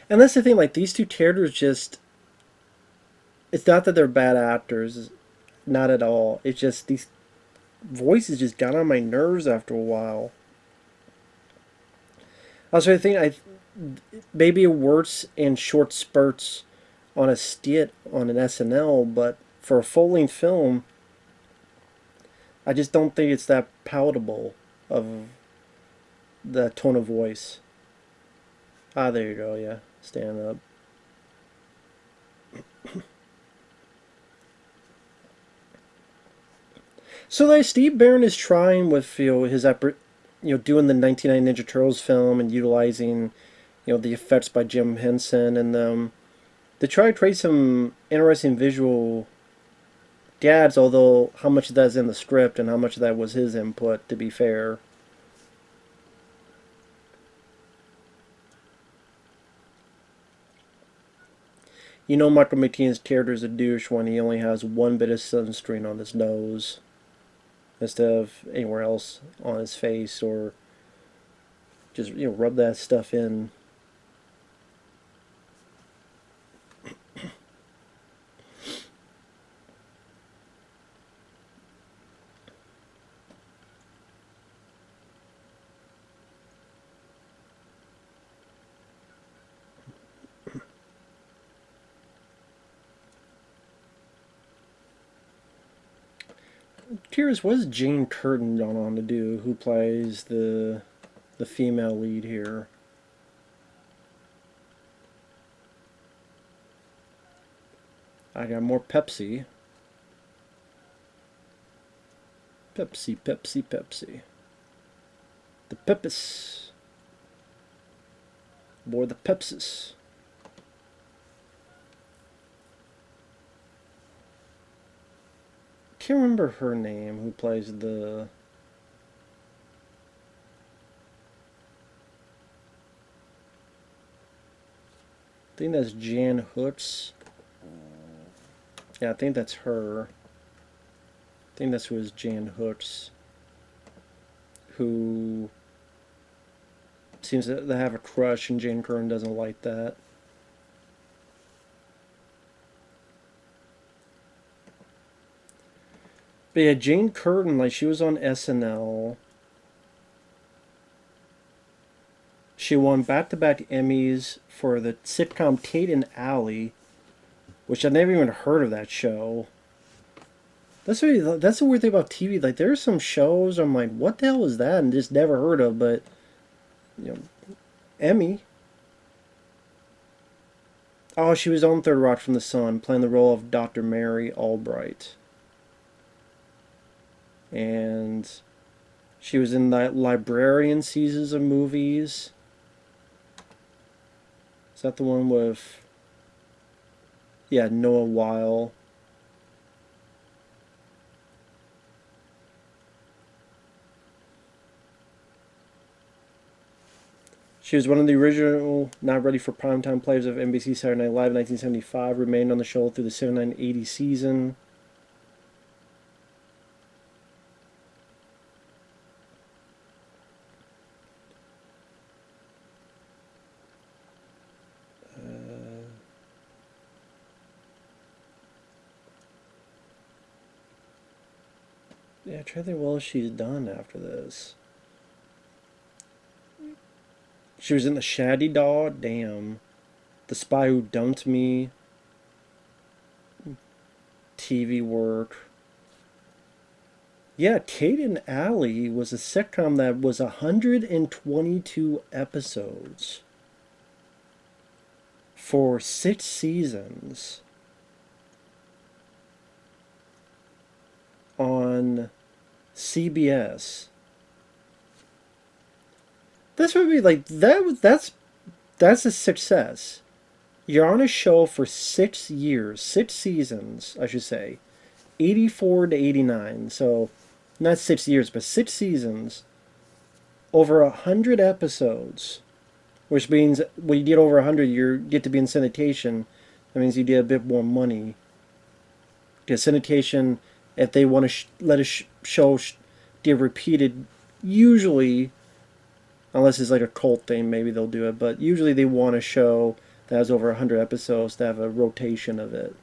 S1: And that's the thing, like, these two characters just. It's not that they're bad actors, not at all. It's just these voices just got on my nerves after a while. I was trying to think, maybe it works in short spurts on a skit on an SNL, but for a full length film, I just don't think it's that palatable of the tone of voice. Ah, there you go, yeah. Stand up. So like Steve Barron is trying with his doing the 99 Ninja Turtles film and utilizing the effects by Jim Henson and to try to create some interesting visual gags. Although how much of that's in the script and how much of that was his input, to be fair. Michael McKean's character is a douche when he only has one bit of sunscreen on his nose instead of anywhere else on his face, or just rub that stuff in. Curious, what is Jane Curtin gone on to do? Who plays the female lead here? I got more Pepsi. Pepsi, Pepsi, Pepsi. The Pepis. More the Pepsis. Can't remember her name. Who plays the? I think that's Jan Hooks. Yeah, I think that's her. I think that's who is Jan Hooks. Who seems to have a crush, and Jane Curtin doesn't like that. But yeah, Jane Curtin, like, she was on SNL. She won back-to-back Emmys for the sitcom Kate and Alley, which I've never even heard of that show. That's the weird thing about TV. Like, there are some shows I'm like, what the hell is that? And just never heard of, but you know, Emmy. Oh, she was on Third Rock from the Sun, playing the role of Dr. Mary Albright. And she was in that Librarian series of movies. Is that the one with, yeah, Noah Weil? She was one of the original not ready for primetime players of NBC Saturday Night Live in 1975, remained on the show through the 79-80 season. Yeah, try to think what else she's done after this. She was in The Shady Dog, damn. The Spy Who Dumped Me, TV work. Yeah, Kate and Allie was a sitcom that was 122 episodes for 6 seasons on CBS. This would be like that. That's a success. You're on a show for 6 years, 6 seasons, I should say, 84 to 89. So, not 6 years, but 6 seasons, over 100 episodes, which means when you get over 100, you get to be in syndication. That means you get a bit more money. Because syndication, if they want to let a show get repeated, usually, unless it's like a cult thing, maybe they'll do it. But usually they want a show that has over 100 episodes to have a rotation of it.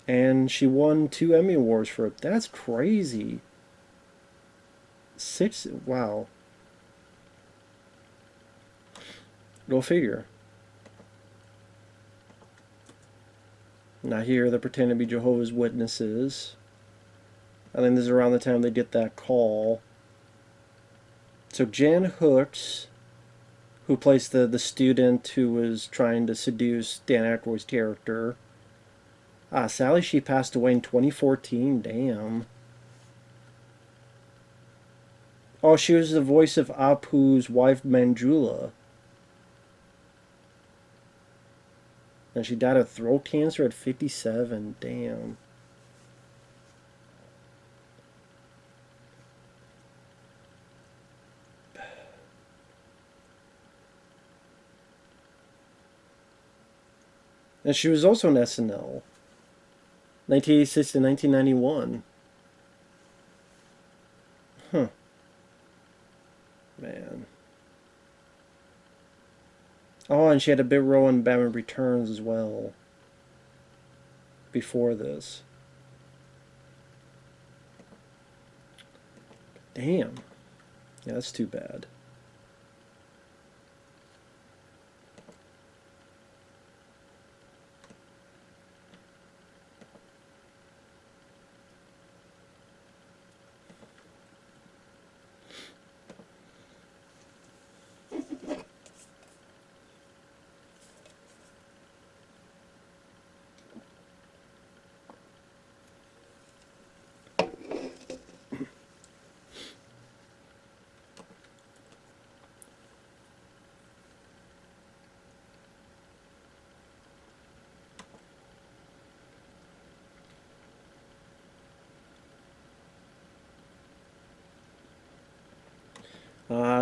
S1: And she won 2 Emmy Awards for it. That's crazy. Wow. Go figure. Now here they're pretending to be Jehovah's Witnesses. I think this is around the time they get that call. So Jan Hooks, who plays the student who was trying to seduce Dan Aykroyd's character. Sally, she passed away in 2014. Damn. Oh, she was the voice of Apu's wife, Manjula. And she died of throat cancer at 57. Damn. And she was also on SNL. 1986 to 1991. Huh. Man. Oh, and she had a big role in Batman Returns as well. Before this. Damn. Yeah, that's too bad.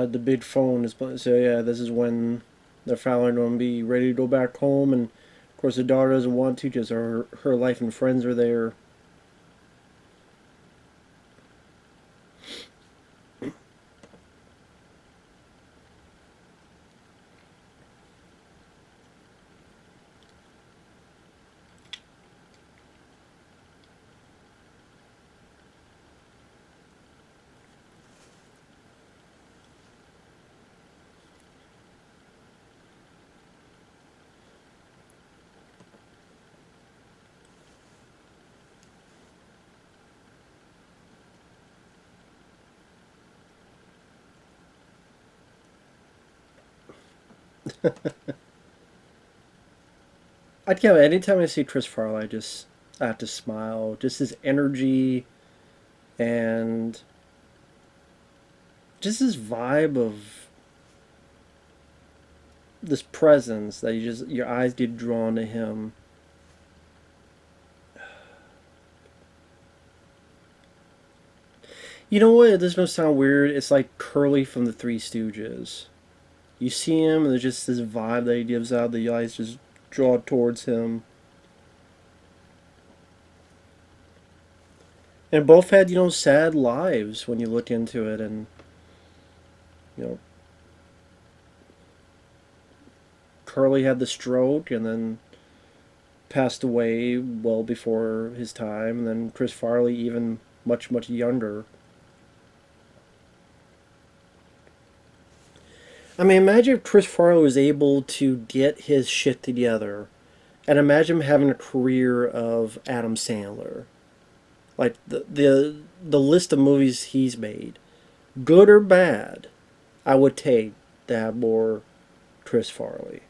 S1: The big phone is so yeah. This is when they're finally going to be ready to go back home, and of course the daughter doesn't want to because her life and friends are there. I can't. Anytime I see Chris Farley, I have to smile. Just his energy and just his vibe of this presence that your eyes get drawn to him. You know what? This must sound weird. It's like Curly from the Three Stooges. You see him, and there's just this vibe that he gives out. The eyes just draw towards him. And both had, sad lives when you look into it. And, you know, Curly had the stroke and then passed away well before his time. And then Chris Farley, even much, much younger. I mean, imagine if Chris Farley was able to get his shit together. And imagine him having a career of Adam Sandler. Like the list of movies he's made, good or bad, I would take to have more Chris Farley.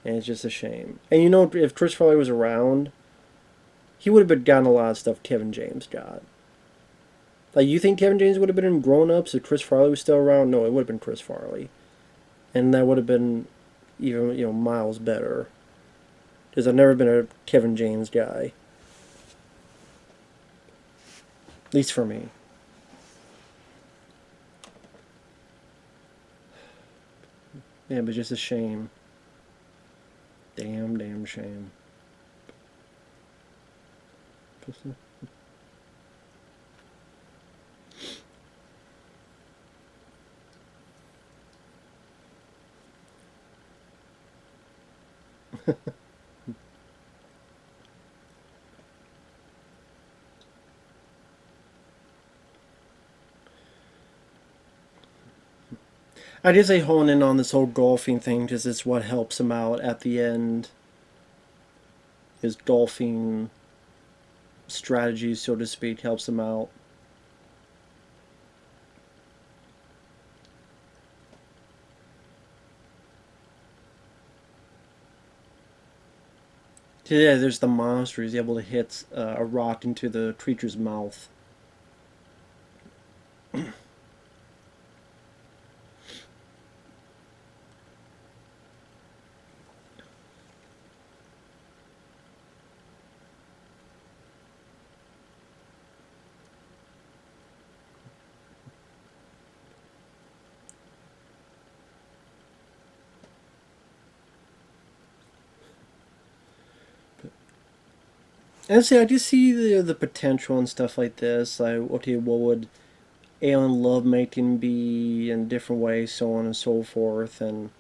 S1: And it's just a shame. And if Chris Farley was around, he would have been gotten a lot of stuff Kevin James got. Like, you think Kevin James would have been in Grown Ups if Chris Farley was still around? No, it would have been Chris Farley. And that would have been even, miles better. Because I've never been a Kevin James guy. At least for me. Yeah, but just a shame. Damn, damn shame. I guess I hone in on this whole golfing thing because it's what helps him out at the end. His golfing strategy, so to speak, helps him out. Yeah, there's the monster. He's able to hit a rock into the creature's mouth. And see, I just see the potential and stuff like this. Like, okay, what would alien lovemaking be in different ways, so on and so forth. And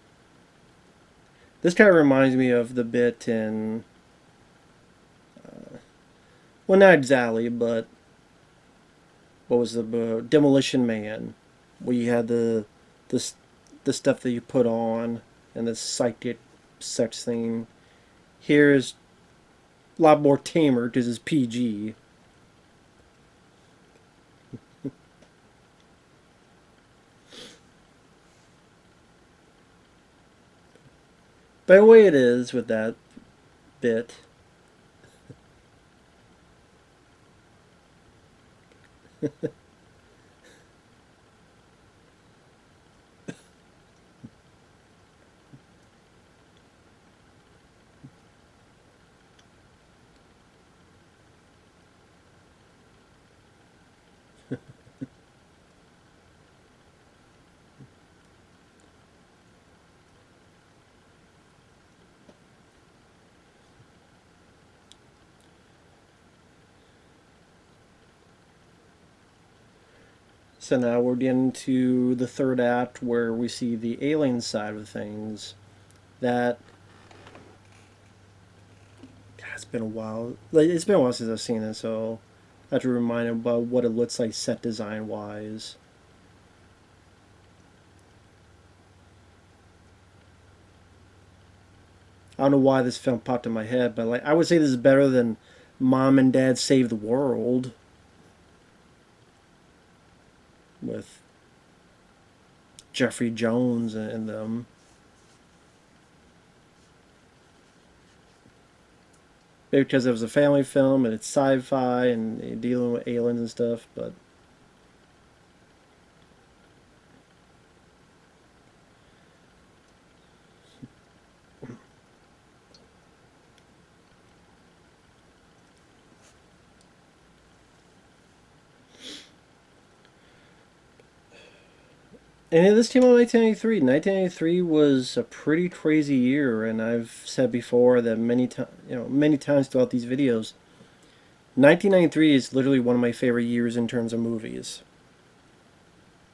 S1: this kind of reminds me of the bit in, well, not exactly, but what was the Demolition Man, where you had the the stuff that you put on and the psychic sex thing. Here's a lot more tamer because it's PG. By the way, it is with that bit. So now we're getting to the third act where we see the alien side of things. That God, it's been a while. Like, it's been a while since I've seen it, so I have to remind him about what it looks like set design wise. I don't know why this film popped in my head, but like I would say this is better than Mom and Dad Save the World with Jeffrey Jones and them. Maybe because it was a family film and it's sci-fi and dealing with aliens and stuff. But and this came out in 1993. 1993 was a pretty crazy year, and I've said before that many times, many times throughout these videos. 1993 is literally one of my favorite years in terms of movies.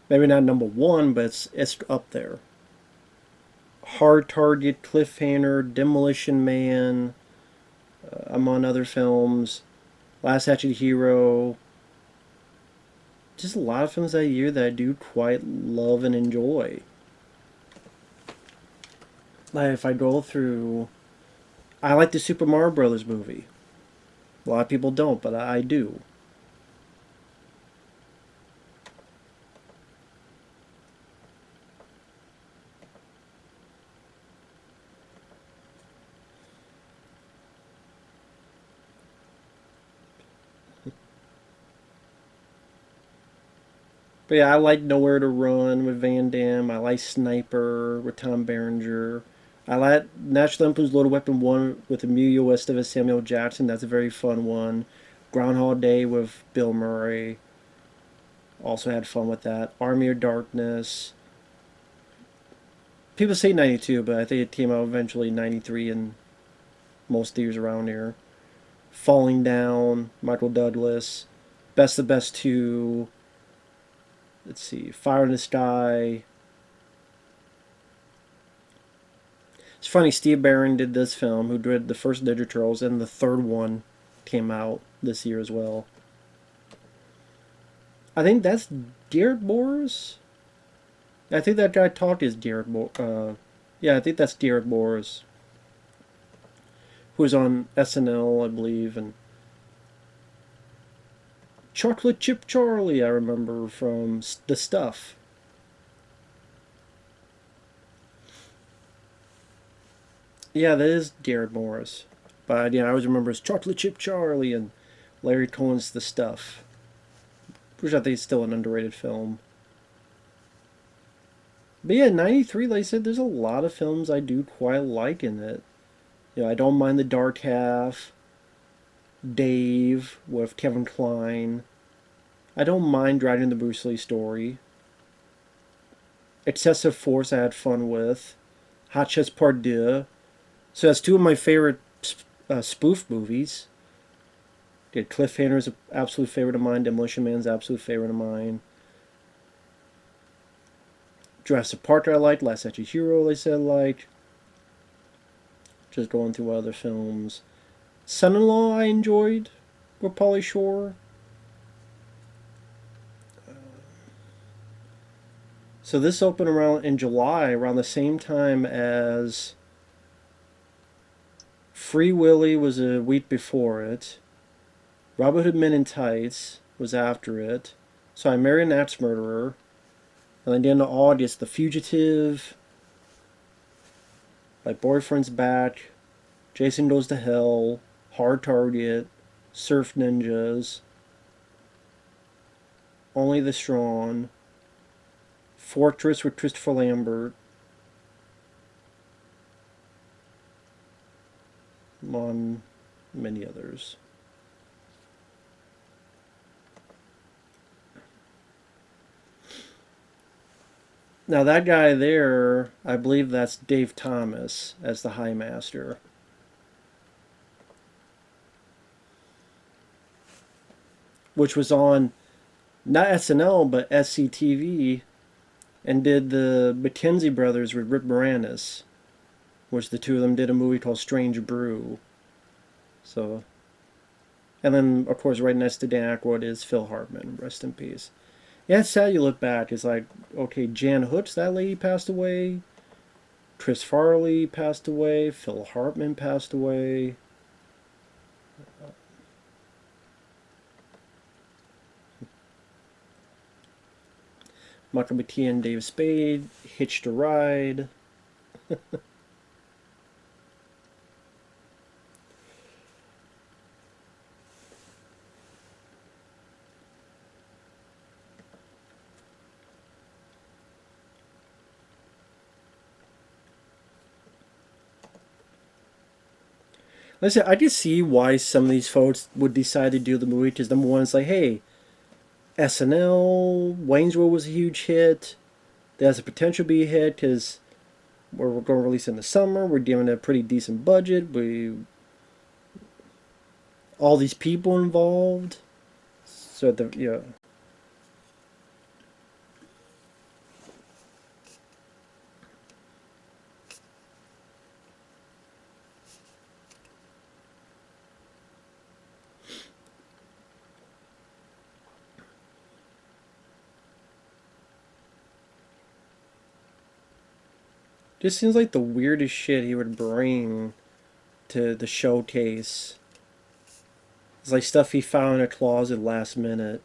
S1: Maybe not number one, but it's up there. Hard Target, Cliffhanger, Demolition Man, among other films. Last Action Hero. Just a lot of films that year that I do quite love and enjoy. Like if I go through, I like the Super Mario Brothers movie. A lot of people don't, but I do. But yeah, I like Nowhere to Run with Van Damme. I like Sniper with Tom Berenger. I like National Lampoon's Loaded Weapon 1 with Emilio Estevez, Samuel Jackson. That's a very fun one. Groundhog Day with Bill Murray. Also had fun with that. Army of Darkness. People say 92, but I think it came out eventually 93 in most theaters around here. Falling Down, Michael Douglas. Best of Best 2. Let's see. Fire in the Sky. It's funny, Steve Barron did this film, who did the first Ninja Turtles, and the third one came out this year as well. I think that's Garrett Morris. I think that guy talked is Garrett Morris. Yeah, I think that's Garrett Morris, who was on SNL, I believe, and Chocolate Chip Charlie, I remember from The Stuff. Yeah, that is Garrett Morris. But yeah, I always remember as Chocolate Chip Charlie and Larry Cohen's The Stuff, which I think is still an underrated film. But yeah, 93, like I said, there's a lot of films I do quite like in it. I don't mind The Dark Half, Dave with Kevin Kline. I don't mind writing the Bruce Lee story. Excessive Force I had fun with. Hot Shots Part 2. So that's two of my favorite spoof movies. Yeah, Cliffhanger is an absolute favorite of mine. Demolition Man's an absolute favorite of mine. Jurassic Park I liked. Last Action Hero I said I liked. Just going through other films. Son-in-Law I enjoyed with Pauly Shore. So this opened around in July, around the same time as Free Willy was a week before it. Robin Hood Men in Tights was after it. So I Married an Axe Murderer. And then the end of August, The Fugitive, My Boyfriend's Back, Jason Goes to Hell, Hard Target, Surf Ninjas, Only the Strong, Fortress with Christopher Lambert, among many others. Now that guy there, I believe that's Dave Thomas as the High Master, which was on not SNL but SCTV, and did the McKenzie brothers with Rick Moranis, which the two of them did a movie called Strange Brew. So, and then of course right next to Dan Aykroyd is Phil Hartman, rest in peace. Yeah, it's sad you look back. It's like, okay, Jan Hooks, that lady passed away. Chris Farley passed away. Phil Hartman passed away. Michael McKean, Dave Spade, Hitched a Ride. Listen, I can see why some of these folks would decide to do the movie. Because number one, it's like, hey, SNL, Wayne's World was a huge hit. That has a potential to be a hit because we're going to release it in the summer. We're giving it a pretty decent budget. We all these people involved. So just seems like the weirdest shit he would bring to the showcase. It's like stuff he found in a closet last minute.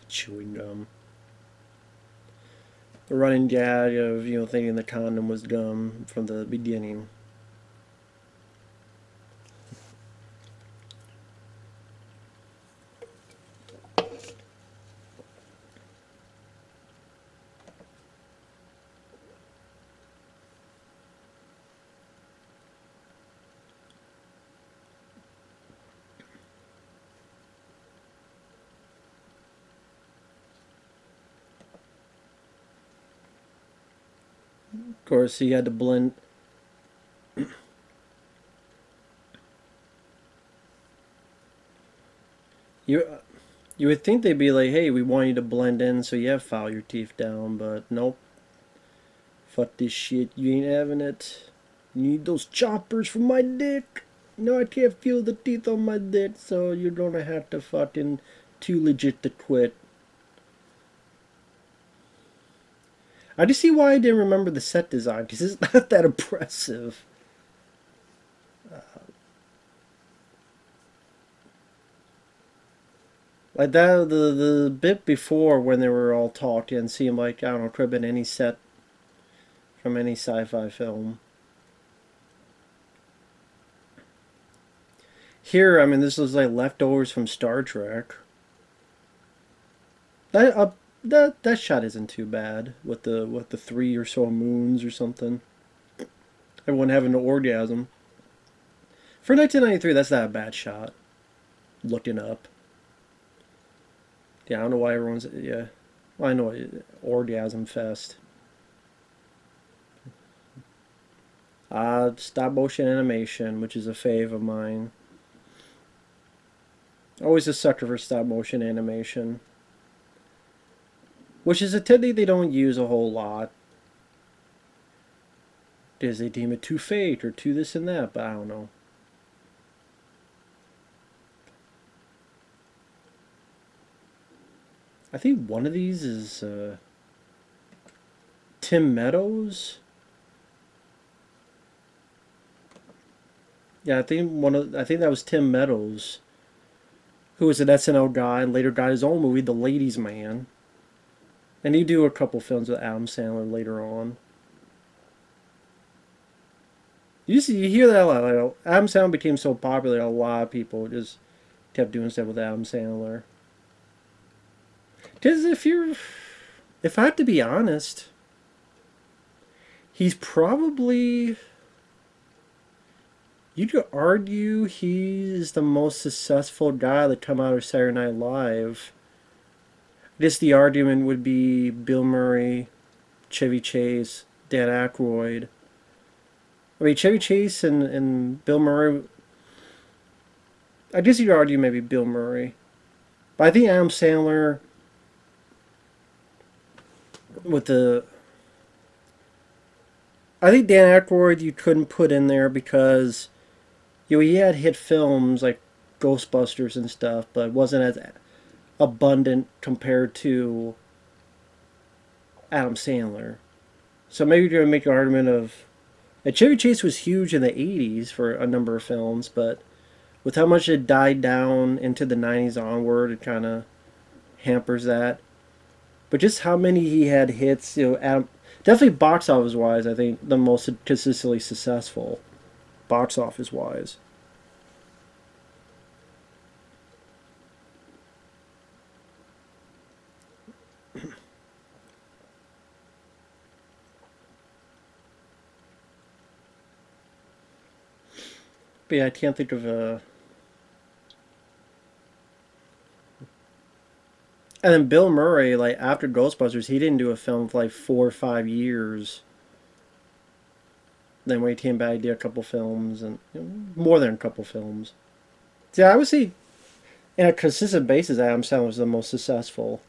S1: Chewing gum. The running gag of thinking the condom was gum from the beginning. Of course, he had to blend. You you would think they'd be like, hey, we want you to blend in, so yeah, file your teeth down, but nope. Fuck this shit. You ain't having it. You need those choppers for my dick. No, I can't feel the teeth on my dick, so you're gonna have to fucking too legit to quit. I just see why I didn't remember the set design because it's not that impressive. Like that, the bit before when they were all talking seemed like I don't know, could have been any set from any sci-fi film. Here, I mean, this was like leftovers from Star Trek. That shot isn't too bad with the three or so moons or something. Everyone having an orgasm. For 1993, that's not a bad shot. Looking up. Yeah, I don't know why everyone's yeah. Well, I know orgasm fest. Stop motion animation, which is a fave of mine. Always a sucker for stop motion animation, which is a technique they don't use a whole lot. Because they deem it too fake or too this and that, but I don't know. I think one of these is Tim Meadows. Yeah, I think that was Tim Meadows, who was an SNL guy and later got his own movie, The Ladies' Man. And he do a couple films with Adam Sandler later on. You hear that a lot. Like, Adam Sandler became so popular, a lot of people just kept doing stuff with Adam Sandler. Because if I have to be honest, he's probably, you could argue he's the most successful guy to come out of Saturday Night Live. I guess the argument would be Bill Murray, Chevy Chase, Dan Aykroyd. I mean, Chevy Chase and Bill Murray. I guess you could argue maybe Bill Murray. But I think Adam Sandler, with the. I think Dan Aykroyd you couldn't put in there because he had hit films like Ghostbusters and stuff, but it wasn't as abundant compared to Adam Sandler. So maybe you're going to make an argument of. And Chevy Chase was huge in the 80s for a number of films, but with how much it died down into the 90s onward, it kind of hampers that. But just how many he had hits, Adam, definitely box office wise, I think the most consistently successful box office wise. But yeah, I can't think of a. And then Bill Murray, like after Ghostbusters, he didn't do a film for like 4 or 5 years. Then when he came back, he did a couple films and more than a couple films. So yeah, I would say in a consistent basis, Adam Sandler was the most successful.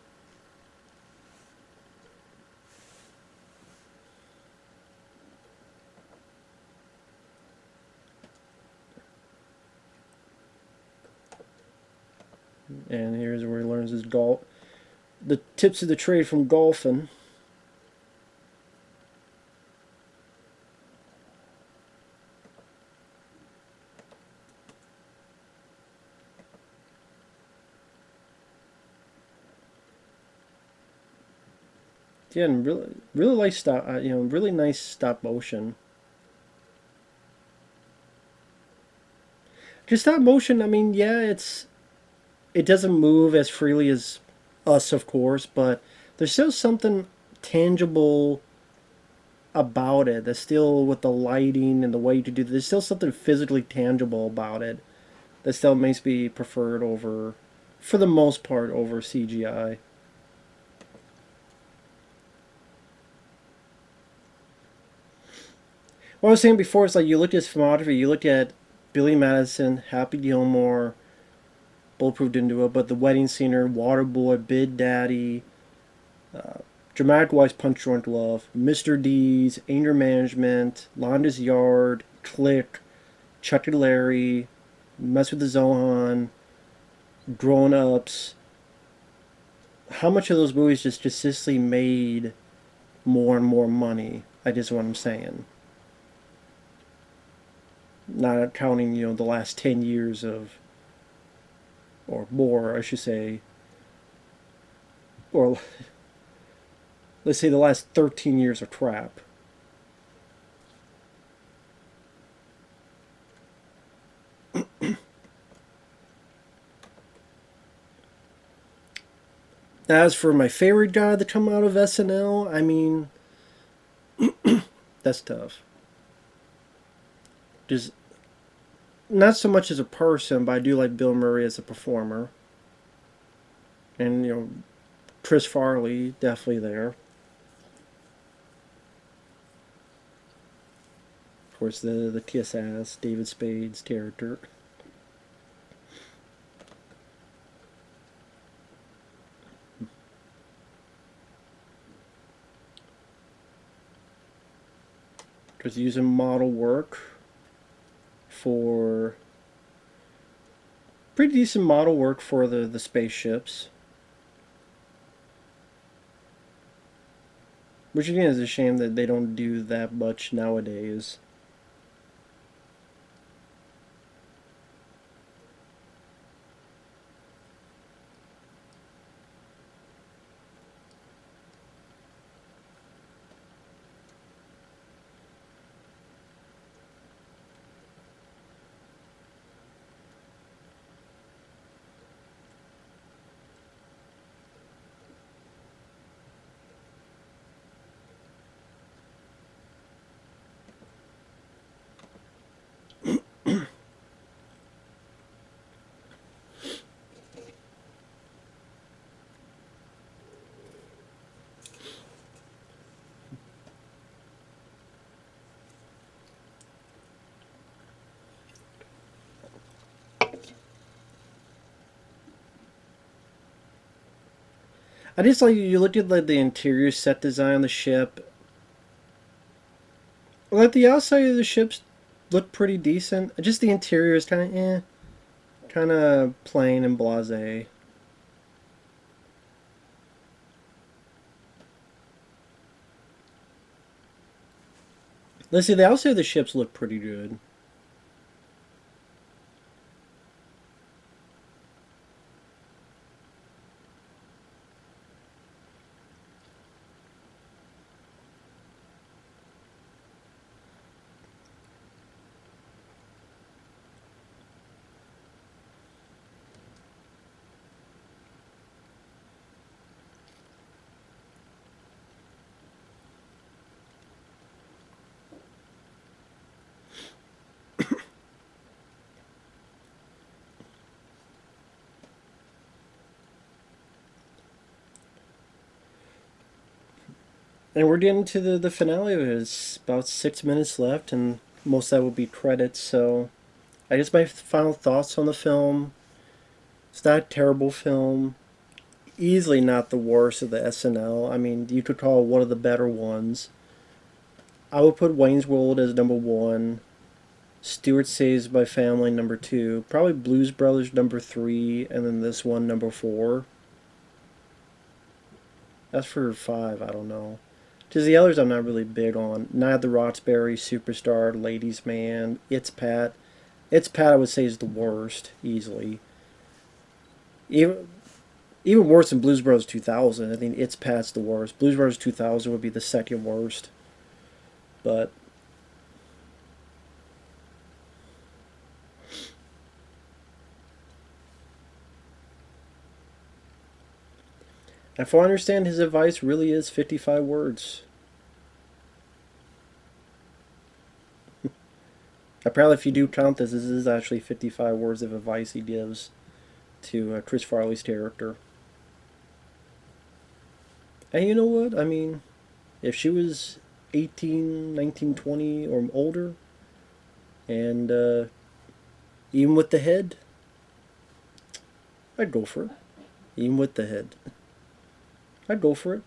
S1: And here's where he learns his golf, the tips of the trade from golfing. Yeah, and really, really like stop. Really nice stop motion. Just stop motion. I mean, yeah, it doesn't move as freely as us, of course, but there's still something tangible about it. There's still with the lighting and the way you do. There's still something physically tangible about it that still makes me preferred over, for the most part, over CGI. What I was saying before is like you looked at his filmography, you looked at Billy Madison, Happy Gilmore, Bulletproof didn't do it, but The Wedding Singer, Waterboy, Bid Daddy, Dramatic Wise Punch Drunk Love, Mr. D's, Anger Management, Londa's Yard, Click, Chuck and Larry, Mess with the Zohan, Grown Ups. How much of those movies just consistently made more and more money? I just what I'm saying. Not counting, the last 10 years of, or more, I should say, or let's say the last 13 years of crap. As for my favorite guy to come out of SNL, I mean, that's tough. Just not so much as a person, but I do like Bill Murray as a performer, and Chris Farley definitely there. Of course, the kiss ass David Spade's character. Just using model work for pretty decent model work for the spaceships. Which again is a shame that they don't do that much nowadays. I just like you look at like the interior set design on the ship. Like the outside of the ships look pretty decent. Just the interior is kind of kind of plain and blasé. Let's see, the outside of the ships look pretty good. And we're getting to the finale of it. It's about 6 minutes left, and most of that will be credits. So, I guess my final thoughts on the film. It's not a terrible film. Easily not the worst of the SNL. I mean, you could call it one of the better ones. I would put Wayne's World as number one. Stuart Saves My Family number two. Probably Blues Brothers number three, and then this one number four. As for five, I don't know. Because the others I'm not really big on. Night of the Roxbury, Superstar, Ladies Man, It's Pat. It's Pat I would say is the worst, easily. Even even worse than Blues Brothers 2000. I think It's Pat's the worst. Blues Brothers 2000 would be the second worst. But if I understand, his advice really is 55 words. Apparently, if you do count this is actually 55 words of advice he gives to Chris Farley's character. And you know what? I mean, if she was 18, 19, 20, or older, and even with the head, I'd go for it. Even with the head, I'd go for it.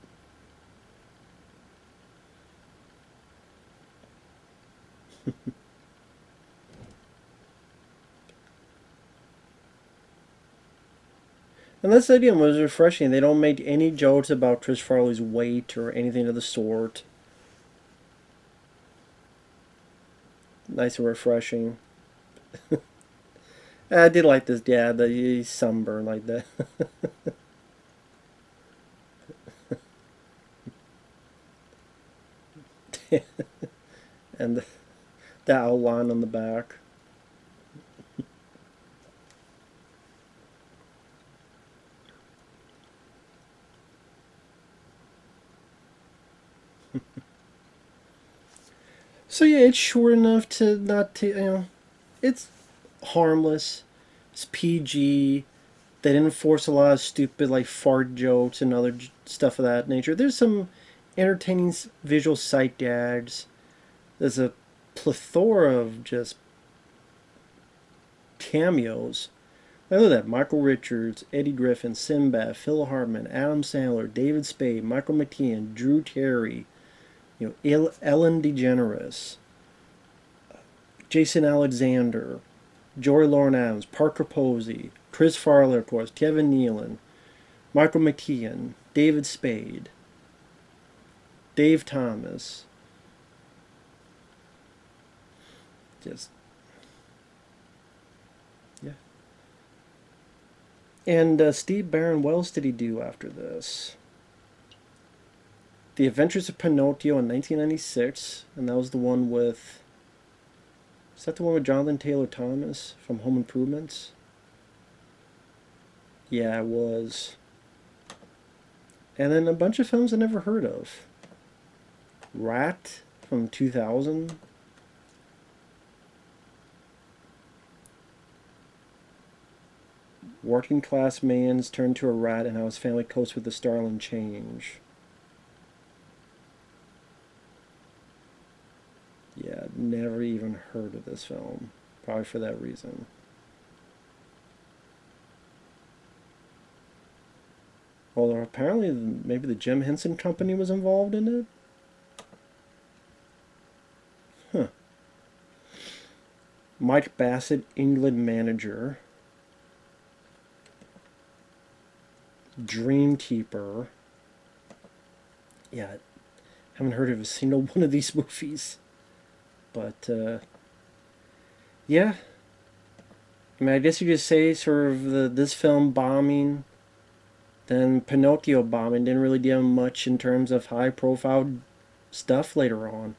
S1: And that's the idea. It was refreshing. They don't make any jokes about Chris Farley's weight or anything of the sort. Nice and refreshing. I did like this dad. That he's sunburned like that. And the outline on the back. So yeah, it's short enough to not to it's harmless. It's PG. They didn't force a lot of stupid like fart jokes and other stuff of that nature. There's some entertaining visual sight gags. There's a plethora of just cameos. I know that Michael Richards, Eddie Griffin, Sinbad, Phil Hartman, Adam Sandler, David Spade, Michael McKean, Drew Carey, Ellen DeGeneres, Jason Alexander, Jory Lauren Adams, Parker Posey, Chris Farley, of course, Kevin Nealon, Michael McKean, David Spade, Dave Thomas. Just, yeah. And Steve Barron, what else did he do after this? The Adventures of Pinocchio in 1996, and that was the one with. Is that the one with Jonathan Taylor Thomas from Home Improvements? Yeah, it was. And then a bunch of films I never heard of. Rat from 2000. Working class man's turned to a rat and how his family copes with the startling change. Yeah, never even heard of this film. Probably for that reason. Although apparently maybe the Jim Henson Company was involved in it. Huh. Mike Bassett, England manager. Dreamkeeper. Yeah, haven't heard of a single one of these movies. But, yeah. I mean, I guess you could say sort of this film bombing, then Pinocchio bombing didn't really do much in terms of high profile stuff later on.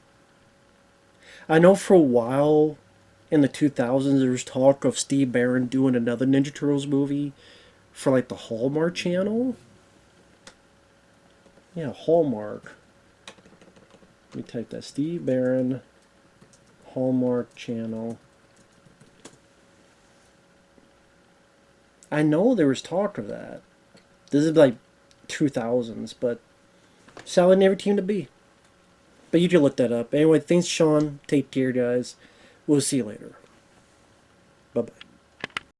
S1: I know for a while in the 2000s there was talk of Steve Barron doing another Ninja Turtles movie for like the Hallmark channel. Yeah, Hallmark. Let me type that. Steve Barron, Hallmark channel. I know there was talk of that. This is like 2000s, but Sally never came to be. But you can look that up. Anyway, thanks, Shawn. Take care, guys. We'll see you later.